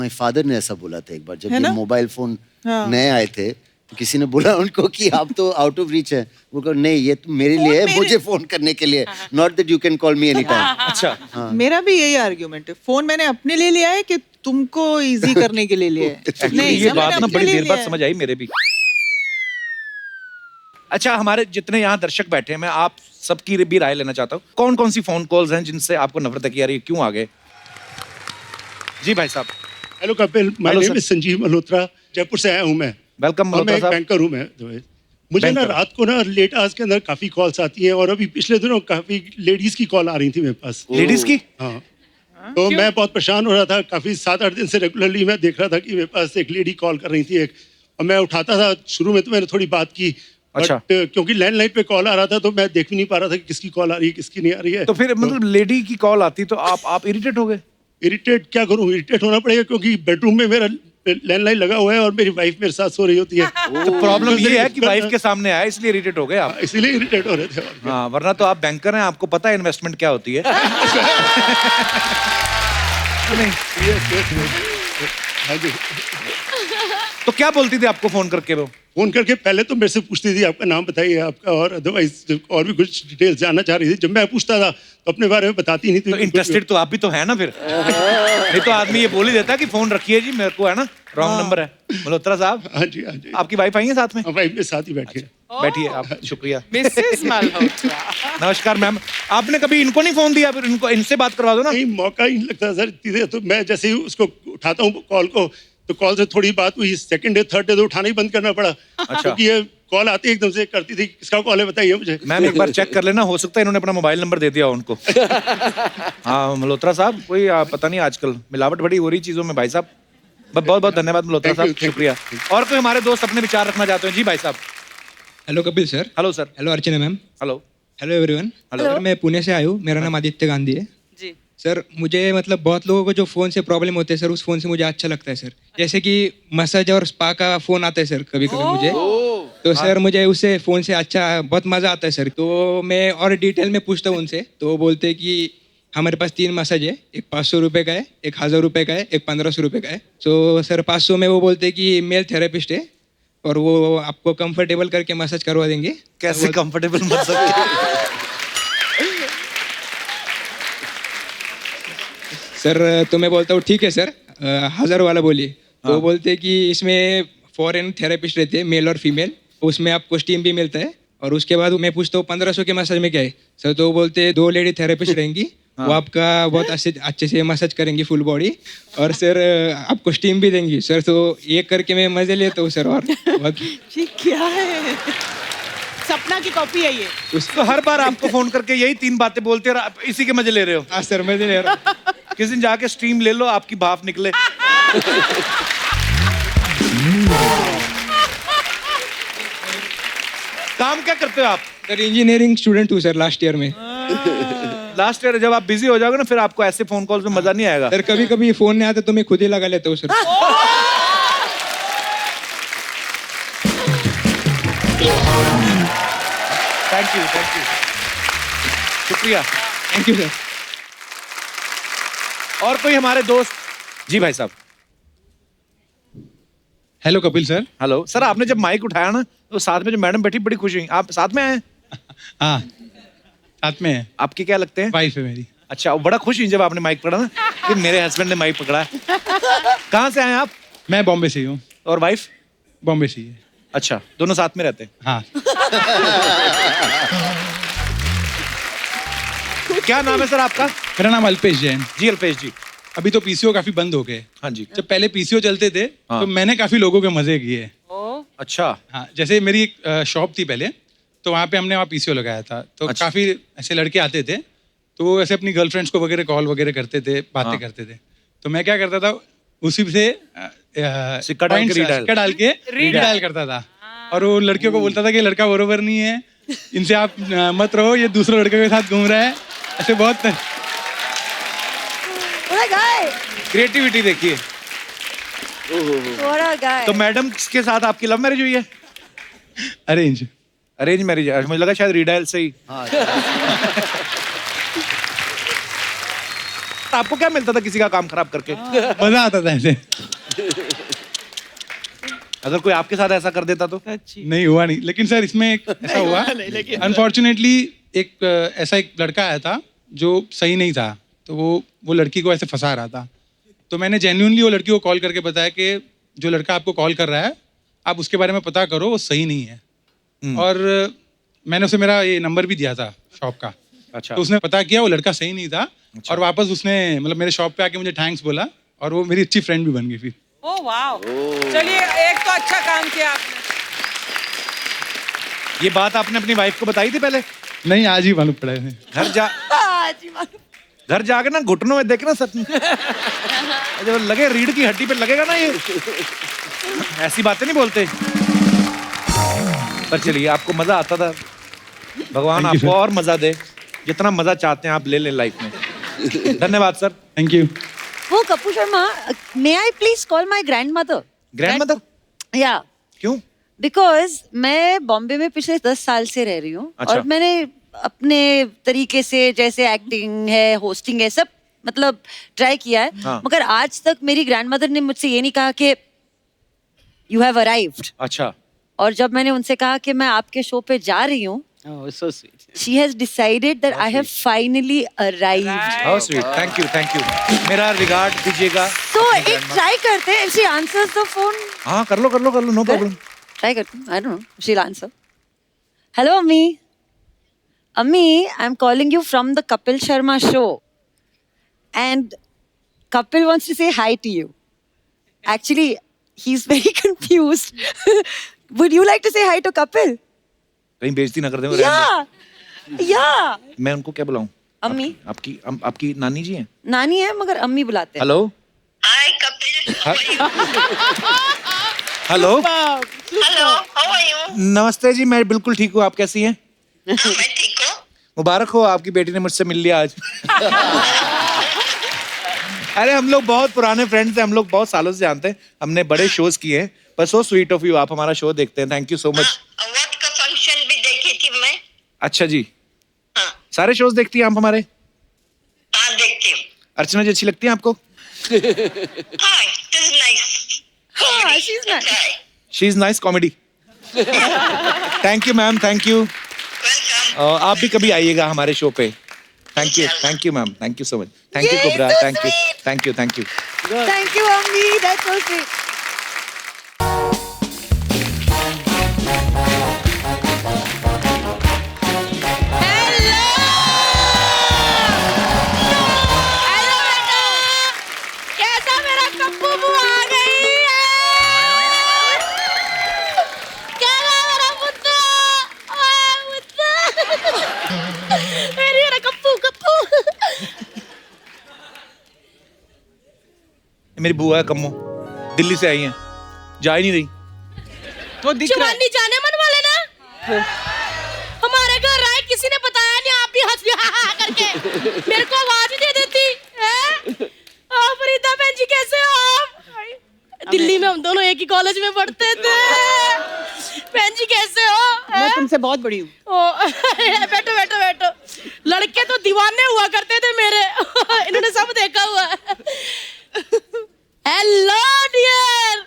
my father ने ऐसा बोला था एक बार जब है ये ना? मोबाइल फोन हाँ। नए आए थे तो किसी ने बोला उनको कि आप तो आउट ऑफ रीच है। वो कहा नहीं ये तो मेरे लिए है, मुझे फोन करने के लिए, not that you can call me any time. अच्छा, मेरा भी यही आर्गुमेंट है। फोन मैंने अपने लिए लिया है कि तुमको इजी करने के लिए लिया है। नहीं ये मैंने बात ना अपने बड़ी लिए देर लिया बाद है। समझ आई मेरे भी। अच्छा, हमारे जितने यहाँ दर्शक बैठे हैं, मैं आप सबकी भी राय लेना चाहता हूँ। कौन कौन सी फोन कॉल्स हैं जिनसे आपको नफरत है कि यार ये क्यों आ गए? जी भाई साहब। Hello Kapil, my Hello, name sir. Is Sanjeev Malhotra, Jaipur से आया हूँ मैं। वेलकम और मैं मल्होत्रा एक साहब। बैंकर हूँ मैं। मुझे ना Banker. रात को ना लेट आवर्स के अंदर काफी कॉल्स आती हैं और अभी पिछले दिनों काफी लेडीज की कॉल आ रही थी मेरे पास। लेडीज की? हाँ। तो मैं बहुत परेशान हो रहा था, काफी 7-8 दिन से रेगुलरली मैं देख रहा था कि मेरे पास एक लेडी कॉल कर रही थी एक, और मैं उठाता था। शुरू में तो मैंने थोड़ी बात की, अच्छा। बट क्योंकि लैंडलाइन पे कॉल आ रहा था तो मैं देख भी नहीं पा रहा था कि किसकी कॉल आ रही है किसकी नहीं आ रही है। तो फिर मतलब लेडी की कॉल आती तो आप इरिटेट हो गए? इरिटेट क्या करूं, इरिटेट होना पड़ेगा क्योंकि बेडरूम में मेरा लैंडलाइन लगा हुआ है और मेरी वाइफ मेरे साथ सो रही होती है। तो प्रॉब्लम ये है कि वाइफ के सामने आया इसलिए इरिटेट हो गए आप। इसीलिए इरिटेट हो रहे थे। हाँ, वरना तो आप बैंकर हैं, आपको पता है इन्वेस्टमेंट क्या होती है। नहीं, हाँ जी। तो क्या बोलती थी आपको फोन करके वो? फोन करके पहले तो मेरे से पूछती थी आपका नाम बताइए आपका, और अदरवाइज और भी कुछ डिटेल्स जानना चाह रही थी। जब मैं पूछता था तो अपने बारे में बताती नहीं थी। तो इंटरेस्टेड तो आप भी तो है ना फिर। नहीं तो आदमी ये बोल ही देता कि फोन रखिए जी मेरे को, है ना, रॉन्ग नंबर है। मल्होत्रा साहब। हाँ जी, हाँ जी। आपकी वाइफ आई है साथ में? वाइफ मेरे साथ ही बैठी है। बैठिए आप, शुक्रिया। मिसेस मल्होत्रा। नमस्कार मैम, आपने कभी इनको नहीं फोन दिया? फिर इनको इनसे बात करवा दो ना। नहीं, मौका ही नहीं लगता सर। चीजें तो मैं जैसे ही उसको उठाता हूँ कॉल को, तो कॉल से थोड़ी बात हुई, सेकंड डे थर्ड डे तो उठाना ही बंद करना पड़ा। क्योंकि ये कॉल आती एकदम से करती थी, किसका कॉल है बताइए मुझे। मैम एक बार चेक कर लेना, हो सकता है इन्होंने अपना मोबाइल नंबर दे दिया उनको। हाँ मल्होत्रा साहब, कोई पता नहीं आजकल मिलावट बड़ी हो रही चीजों में भाई साहब। बहुत बहुत धन्यवाद मल्होत्रा साहब, शुक्रिया। और कोई हमारे दोस्त अपने विचार रखना चाहते हैं? जी भाई साहब। Hello Kapil sir. Hello sir. Hello Archana ma'am. Hello. Hello everyone. Hello. मैं पुणे से आया हूँ, मेरा नाम आदित्य गांधी है। जी सर मुझे मतलब बहुत लोगों को जो फ़ोन से प्रॉब्लम होते हैं सर, उस फ़ोन से मुझे अच्छा लगता है सर। जैसे कि मसाज और स्पा का फ़ोन आता है सर कभी कभी मुझे, तो सर मुझे उससे फ़ोन से अच्छा बहुत मज़ा आता है सर। तो मैं और डिटेल में पूछता हूँ उनसे, तो वो बोलते हैं कि हमारे पास 3 मसाज है, एक 500 रुपये का है, एक 1000 रुपये का है, एक 1500 रुपये का है। तो सर 500 में वो बोलते हैं कि मेल थेरेपिस्ट है और वो आपको कंफर्टेबल करके मसाज करवा देंगे। कैसे कंफर्टेबल मसाज? सर तो मैं बोलता हूँ ठीक है सर, 1000 वाला बोलिए। तो वो बोलते हैं कि इसमें फॉरेन थेरेपिस्ट रहते हैं, मेल और फीमेल, उसमें आपको स्टीम भी मिलता है। और उसके बाद मैं पूछता हूँ 1500 के मसाज में क्या है सर, तो वो बोलते हैं 2 लेडी थेरेपिस्ट रहेंगी, वो आपका बहुत अच्छे से मसाज करेंगी फुल बॉडी, और सर आपको स्टीम भी देंगी सर। तो ये करके मैं मजे लेता हूँ सर। और बहुत ये क्या है? सपना की कॉपी है ये। तो हर बार आपको फोन करके यही 3 बातें बोलते हैं और आप इसी के मजे ले रहे हो? हाँ सर मजे ले रहा हूँ। किसी दिन जाके स्ट्रीम ले लो, आपकी भाप निकले। काम क्या करते हो आप? सर इंजीनियरिंग स्टूडेंट हूँ सर, लास्ट ईयर में। लास्ट ईयर जब आप बिजी हो जाओगे ना, फिर आपको ऐसे फोन कॉल्स में मजा नहीं आएगा। सर कभी कभी फोन नहीं आता तो मैं खुद ही लगा लेता हूँ सर। थैंक यू, शुक्रिया। Thank you sir. और कोई हमारे दोस्त? जी भाई साहब। Hello Kapil sir. Hello sir, आपने जब माइक उठाया ना तो साथ में जो मैडम बैठी बड़ी खुश हुई। आप साथ में आए? हाँ साथ में है। आपके क्या लगते हैं? वाइफ है मेरी। अच्छा, वो बड़ा खुश हुई जब आपने माइक पकड़ा ना कि मेरे हस्बैंड ने माइक पकड़ा है। कहाँ से आए आप? मैं बॉम्बे से ही हूँ। और वाइफ? बॉम्बे से ही है। अच्छा, दोनों साथ में रहते हैं? हाँ। क्या नाम है सर आपका? मेरा नाम अल्पेश जैन। जी अल्पेश जी। अभी तो पीसीओ काफी बंद हो गए। हाँ जी। जब पहले पीसीओ चलते थे तो मैंने काफी लोगों के मजे किए। अच्छा। हाँ, जैसे मेरी एक शॉप थी पहले, तो वहाँ पे हमने वहाँ पीसीओ लगाया था। तो अच्छा। काफी ऐसे लड़के आते थे, तो वो ऐसे अपनी गर्लफ्रेंड्स को वगैरह कॉल वगैरह करते थे, बातें करते थे। तो मैं क्या करता था, उसी से सिक्का डाल के रीडायल करता था। और वो लड़कियों को बोलता था कि लड़का बरोबर नहीं है, इनसे आप मत रहो, ये दूसरे लड़के के साथ घूम रहा है। ऐसे बहुत क्रिएटिविटी देखिए। तो मैडम के साथ आपकी लव मैरिज हुई है? अरेंज मैरिज है। मुझे लगा शायद रीडायल से ही। आपको क्या मिलता था किसी का काम खराब करके? मजा आता था ऐसे। अगर कोई आपके साथ ऐसा कर देता तो? नहीं हुआ नहीं, लेकिन सर इसमें एक ऐसा हुआ, अनफॉर्चुनेटली एक ऐसा एक लड़का आया था जो सही नहीं था, तो वो लड़की को ऐसे फंसा रहा था। तो मैंने जेन्युइनली वो लड़की को कॉल करके बताया कि जो लड़का आपको कॉल कर रहा है, आप उसके बारे में पता करो, वो सही नहीं है। और मैंने उसे मेरा ये नंबर भी दिया था शॉप का। अच्छा। तो उसने पता किया, वो लड़का सही नहीं था। अच्छा। और वापस उसने मतलब मेरे शॉप पे आके मुझे थैंक्स बोला, और वो मेरी अच्छी फ्रेंड भी बन गई फिर। ओह वाह, चलिए एक तो अच्छा काम किया आपने। ये बात आपने अपनी वाइफ को बताई थी पहले? नहीं, आज ही मालूम पड़ा है। घर जाके ना घुटनों में देखना सच में। जब लगे रीढ़ की हड्डी पे लगेगा ना ये, ऐसी बातें नहीं बोलते। पर चलिए, आपको मजा आता था, भगवान आपको और मजा दे। जितना मजा चाहते हैं आप ले लें लाइफ में। धन्यवाद सर। Thank you. वो Kapoor Sharma, may I please call my grandmother? Grandmother? या क्यों? बिकॉज मैं बॉम्बे में पिछले 10 साल से रह रही हूँ। अच्छा। और मैंने अपने तरीके से, जैसे एक्टिंग है, होस्टिंग है, सब मतलब ट्राई किया है। हाँ। मगर आज तक मेरी ग्रैंडमदर ने मुझसे ये नहीं कहा कि यू हैव अराइव्ड। अच्छा। और जब मैंने उनसे कहा कि मैं आपके शो पे जा रही हूँ, Oh, so sweet. she has decided that I have finally arrived. How sweet. Thank you, thank you. मेरा रिगार्ड दीजिएगा. So एक ट्राई करते हैं. If she answers the phone. हाँ कर लो no problem. Try करते हैं. I don't know. She'll answer. Hello Ammi. Ammi, I'm calling you from the Kapil Sharma show. And Kapil wants to say hi to you. Actually, he's very confused. Would you like to say hi to Kapil? कहीं बेइज्जती ना कर दे. या मैं उनको क्या बुलाऊं? अम्मी. आपकी नानी जी हैं? नानी है मगर अम्मी बुलाते हैं. Hello. Hi Kapil. Hello. Hello. How are you? नमस्ते जी, मैं बिल्कुल ठीक हूँ. आप कैसी हैं? मैं ठीक हूँ. मुबारक हो, आपकी बेटी ने मुझसे मिल लिया आज. अरे हम लोग बहुत पुराने फ्रेंड्स हैं, हम लोग बहुत सालों से जानते हैं, हमने बड़े शोज किए हैं. पर सो स्वीट ऑफ यू, आप हमारा शो देखते हैं. Thank you so much. Award का फंक्शन भी देखी थी मैं. अच्छा जी. हाँ. सारे शोज देखती हैं आप हमारे? हाँ देखती हूँ. अर्चना जी अच्छी लगती हैं आपको? हाँ, it is nice. हाँ, she's nice. She is nice comedy. Thank you ma'am, thank you. आप भी कभी आइएगा हमारे शो पे. Thank you ma'am, thank you so much. Thank you Kubra, thank you. Thank you Ammi, that's so sweet. मेरी बुआ है कम्मो, दिल्ली से आई हैं, जा ही नहीं रही. वो दिख रहा है. शिवानी जाने मन वाले ना हमारे घर आए, किसी ने बताया नहीं, आप भी हंस करके मेरे को आवाज ही दे देती है. फरीदा बहन जी कैसे हो आप? दिल्ली में हम दोनों एक ही कॉलेज में पढ़ते थे. बहन जी कैसे हो? मैं तुमसे बहुत बड़ी हूँ. बैठो बैठो बैठो. लड़के तो दीवाने हुआ करते थे मेरे. इन्होंने सब देखा हुआ है. Hello dear.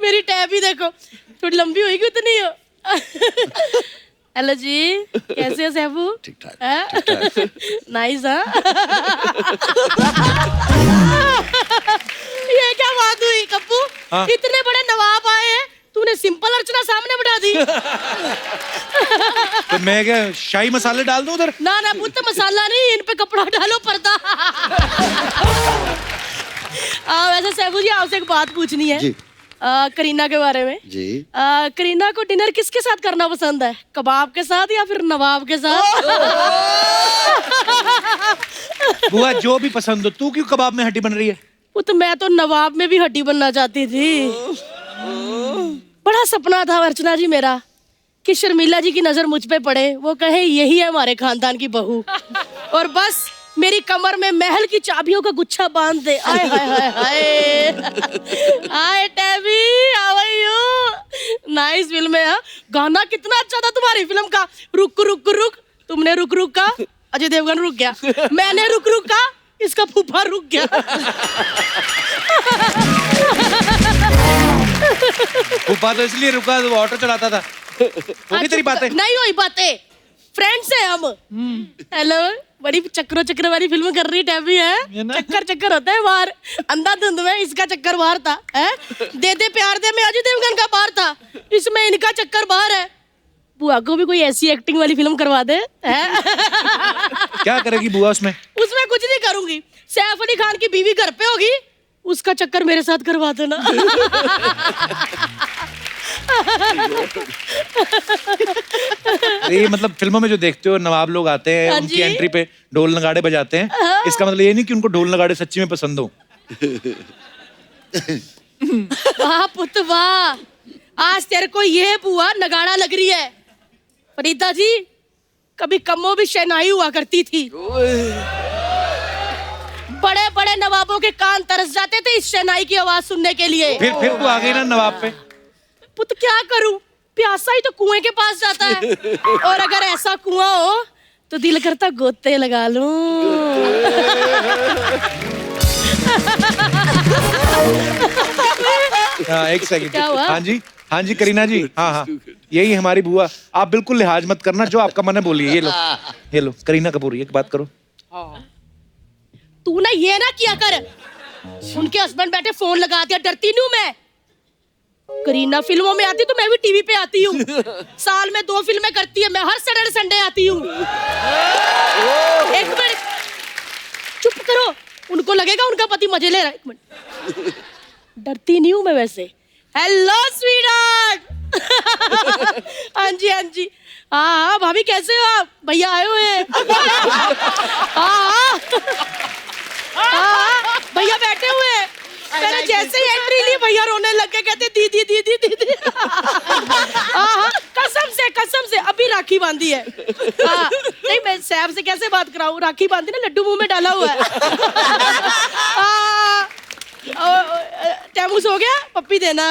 मेरी टैबी देखो, थोड़ी लंबी होगी उतनी हो. हेलो जी, कैसे हो सैफू? ठीक ठाक. नाइस. हाँ ये क्या बात हुई कप्पू? हाँ? इतने बड़े नवाब आए हैं, तूने सिंपल अर्चना सामने बिठा दी. तो मैं क्या शाही मसाले डाल दूं उधर? ना ना पुत्र, मसाला नहीं, इन पे कपड़ा डालो, पर्दा. वैसे सैफू जी आपसे एक बात पूछनी है. जी. करीना के बारे में. जी. करीना को डिनर किसके साथ करना पसंद है? कबाब के साथ या फिर नवाब के साथ? बुआ जो भी पसंद हो. तू क्यों कबाब में हड्डी बन रही है? वो तो मैं तो नवाब में भी हड्डी बनना चाहती थी. बड़ा सपना था अर्चना जी मेरा कि शर्मिला जी की नजर मुझ पे पड़े, वो कहे यही है हमारे खानदान की बहू, और बस मेरी कमर में महल की चाबियों का गुच्छा बांध दे. आय hi hi hi. Hi Tabby, how are you? Nice film है. गाना कितना अच्छा था तुम्हारी फिल्म का. रुक रुक रुक, तुमने रुक रुक का, अजय देवगन रुक गया. मैंने रुक रुक का, इसका फूफा रुक गया. फूफा तो इसलिए रुका, वो ऑटो चलाता था. होगी तेरी बातें? नहीं हुई बातें, फ्रेंड्स हैं हम. हेलो, बड़ी चक्कर वाली फिल्म कर रही टैबी है. चक्कर होता है बाहर. अंधाधुंध में इसका चक्कर बाहर था. दे दे प्यार दे में अजय देवगन का बाहर था, इसमें इनका चक्कर बाहर है. बुआ को भी कोई ऐसी एक्टिंग वाली फिल्म करवा दे. क्या करेगी बुआ उसमें? उसमें कुछ नहीं करूंगी. सैफ अली खान की बीवी घर पे होगी, उसका चक्कर मेरे साथ करवा देना. ये मतलब फिल्मों में जो देखते हो नवाब लोग आते हैं, हाँ उनकी जी। एंट्री पे ढोल नगाड़े बजाते हैं. इसका मतलब ये नहीं कि उनको ढोल नगाड़े सच्ची में पसंद हो. वाह पुत वाह, आज तेरे को ये बुआ नगाड़ा लग रही है. फरीदा जी, कभी कम्मो भी शहनाई हुआ करती थी. बड़े बड़े नवाबों के कान तरस जाते थे इस शहनाई की आवाज सुनने के लिए. फिर तू आ गई ना नवाब पे. पुत क्या करूं, प्यासा ही तो कुएं के पास जाता है. और अगर ऐसा कुआं हो तो दिल करता गोते लगा लूं. एक सेकंड। क्या हुआ? हाँ जी करीना जी, हाँ, यही हमारी बुआ। आप बिल्कुल लिहाज मत करना, जो आपका मन है बोलिए। ये लो करीना कपूर, एक बात करो। तू ना ये ना किया कर, उनके हस्बैंड बैठे फोन लगा दिया, डरती नहीं हूं मैं। करीना फिल्मों में आती तो मैं भी टीवी पे आती हूँ। साल में 2 फिल्में करती है, मैं हर सैटरडे संडे आती हूँ। एक मिनट चुप करो, उनको लगेगा उनका पति मजे ले रहा है। एक मिनट, डरती नहीं हूँ मैं वैसे। Hello sweetheart. हाँ जी हाँ जी, हाँ भाभी कैसे हो आप? भैया आए हुए हैं। हाँ भैया बैठे हुए हैं। मैंने जैसे ही एंट्री ली भैया रोने लग गए, कहते दीदी दीदी दीदी। हाँ कसम से अभी राखी बांधी है। हाँ नहीं, मैं सैफ से कैसे बात कराऊं, राखी बांधी ना, लड्डू मुंह में डाला हुआ है। टैमूस हो गया, पप्पी देना।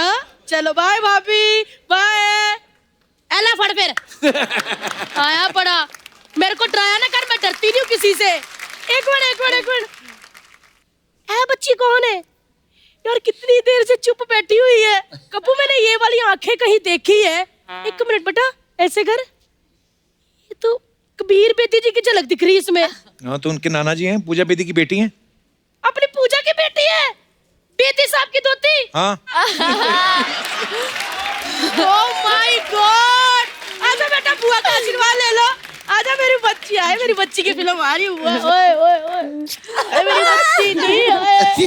चलो बाय भाभी, बाय। एला फड़ फिर। आया पड़ा, मेरे को डराया ना कर, मैं डरती नहीं हूँ किसी से। एक मिनट है बच्ची कौन है यार, कितनी देर से चुप बैठी हुई है। कपूर मैंने ये वाली आंखें कहीं देखी है। एक मिनट बेटा, ऐसे कर, ये तो कबीर बेदी जी की झलक दिख रही है इसमें। हाँ तो उनके नाना जी हैं, पूजा बेदी की बेटी हैं। अपनी पूजा की बेटी है, बेदी साहब की दोती। हाँ। ओह माय गॉड, आजा बेटा बुआ का आशीर्वाद ले लो। आजा, मेरी बच्ची आए, मेरी बच्ची की फिल्म आ रही हुआ। ओए ओए ओए, अरे मेरी बच्ची नहीं आए।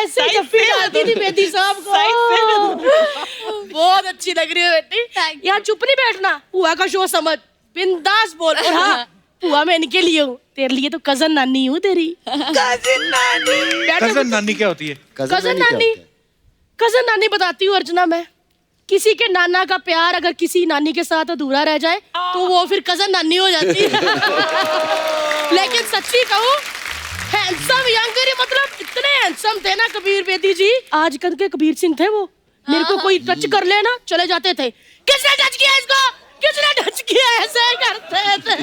ऐसे जफ्फी डालती थी बेदी साहब को। बहुत अच्छी लग रही है बेटी। यार चुप नहीं बैठना, बुआ का शो समझ, बिंदास बोल। और हाँ, बुआ मैं इनके लिए हूँ, तेरे लिए तो कजन नानी हूँ तेरी। कजन नानी। कजन नानी क्या होती है? कजन नानी बताती हूँ अर्चना। मैं किसी के नाना का प्यार अगर किसी नानी के साथ अधूरा रह जाए तो वो फिर कजन नानी हो जाती है। लेकिन सच्ची कहूँ, हैंडसम यंगर, मतलब इतने हैंडसम थे ना कबीर बेदी जी। आजकल के कबीर सिंह थे वो। मेरे को कोई टच कर ले ना, चले जाते थे। किसने टच किया इसको, किसने टच किया, ऐसे करते थे।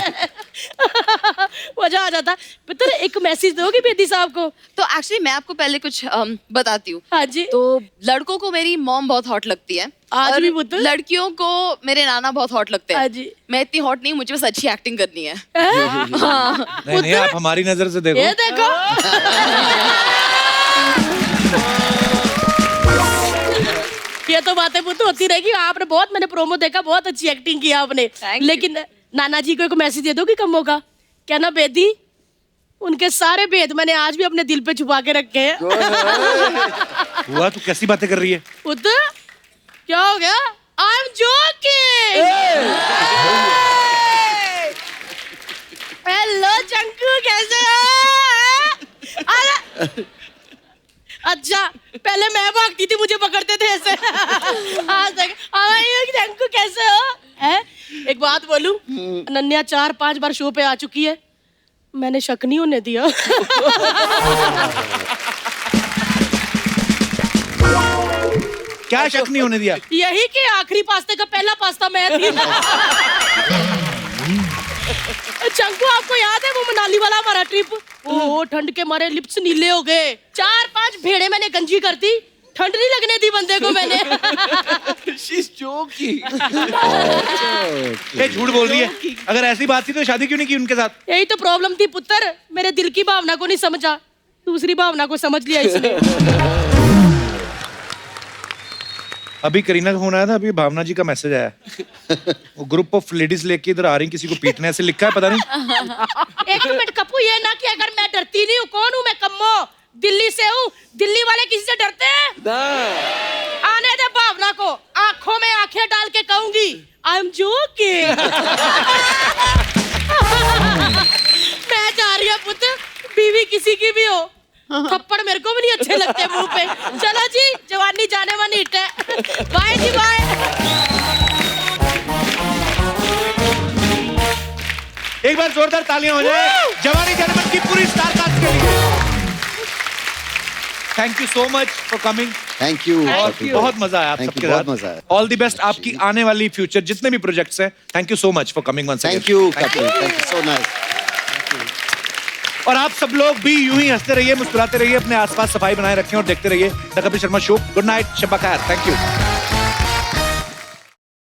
मजा आ जाता। पुत्र एक मैसेज दोगी बेदी साहब को? तो एक्चुअली मैं आपको पहले कुछ बताती हूँ। हाँ जी। तो लड़कों को मेरी मॉम बहुत हॉट लगती है, आज भी पुत्र। लड़कियों को मेरे नाना बहुत हॉट लगते हैं। हाँ जी। मैं इतनी हॉट नहीं, मुझे बस अच्छी एक्टिंग करनी है। हाँ। नहीं, आप हमारी नजर से देखो। ये देखो। ये तो बातें पुत्र होती रहेगी। आपने बहुत, मैंने प्रोमो देखा, बहुत अच्छी एक्टिंग की आपने। लेकिन नाना जी को एक मैसेज दे दोगी कम्मों का? क्या ना बेदी, उनके सारे भेद मैंने आज भी अपने दिल पे छुपा के रखे हैं। हुआ तू कैसी बातें कर रही है? पुत्र क्या हो गया? I am joking. हेलो चंकू, कैसे हो? अच्छा, पहले मैं भागती थी, मुझे पकड़ते थे ऐसे। आज तक चंकू कैसे हो? है? एक बात बोलूं, अनन्या 4-5 बार शो पे आ चुकी है, मैंने शक नहीं होने दिया। क्या शक नहीं होने दिया? यही कि आखिरी पास्ते का पहला पास्ता मैं थी। चंकू आपको याद है वो मनाली वाला हमारा ट्रिप? ओह ठंड के मारे लिप्स नीले हो गए। 4-5 भेड़े मैंने गंजी कर दी, ठंड नहीं लगने दी बंदे को मैंने। She's joking. ये झूठ बोल रही है। अगर ऐसी बात थी तो शादी क्यों नहीं की उनके साथ? यही तो प्रॉब्लम थी पुत्र, मेरे दिल की भावना को नहीं समझा, दूसरी भावना को समझ लिया इसने। अभी करीना का फोन आया था, अभी भावना जी का मैसेज आया। वो ग्रुप ऑफ लेडीज लेके इधर आ रही, किसी को पीटने ऐसे लिखा है, पता नहीं। एक मिनट कप्पू, ये ना कि अगर मैं डरती नहीं हूँ, कौन हूँ मैं? कम्मो, दिल्ली से हूँ। दिल्ली वाले किसी से डरते हैं? आने दे भावना को, आंखों में आंखें डाल के कहूंगी आई एम जोकिंग। मैं जा रही हूँ पुत्र, बीवी किसी की भी हो, थप्पड़ मेरे को भी नहीं अच्छे लगते मुंह पे। चलो जी, जवानी जाने वाली हिट है। बाय जी बाय। एक बार जोरदार तालियां हो जाए जवानी जाने मन की पूरी स्टार कास्ट के लिए। Thank you so much for coming. Thank you. बहुत मजा आया आप सबके साथ। बहुत मजा आया। ऑल द बेस्ट आपकी आने वाली फ्यूचर जितने भी प्रोजेक्ट्स हैं। Thank you so much for coming once again. Thank you so nice. और आप सब लोग भी यूं ही हंसते रहिए, मुस्कुराते रहिए, अपने आसपास सफाई बनाए रखें और देखते रहिए the Kapil Sharma show. Good night, शब्बा खैर, थैंक यू।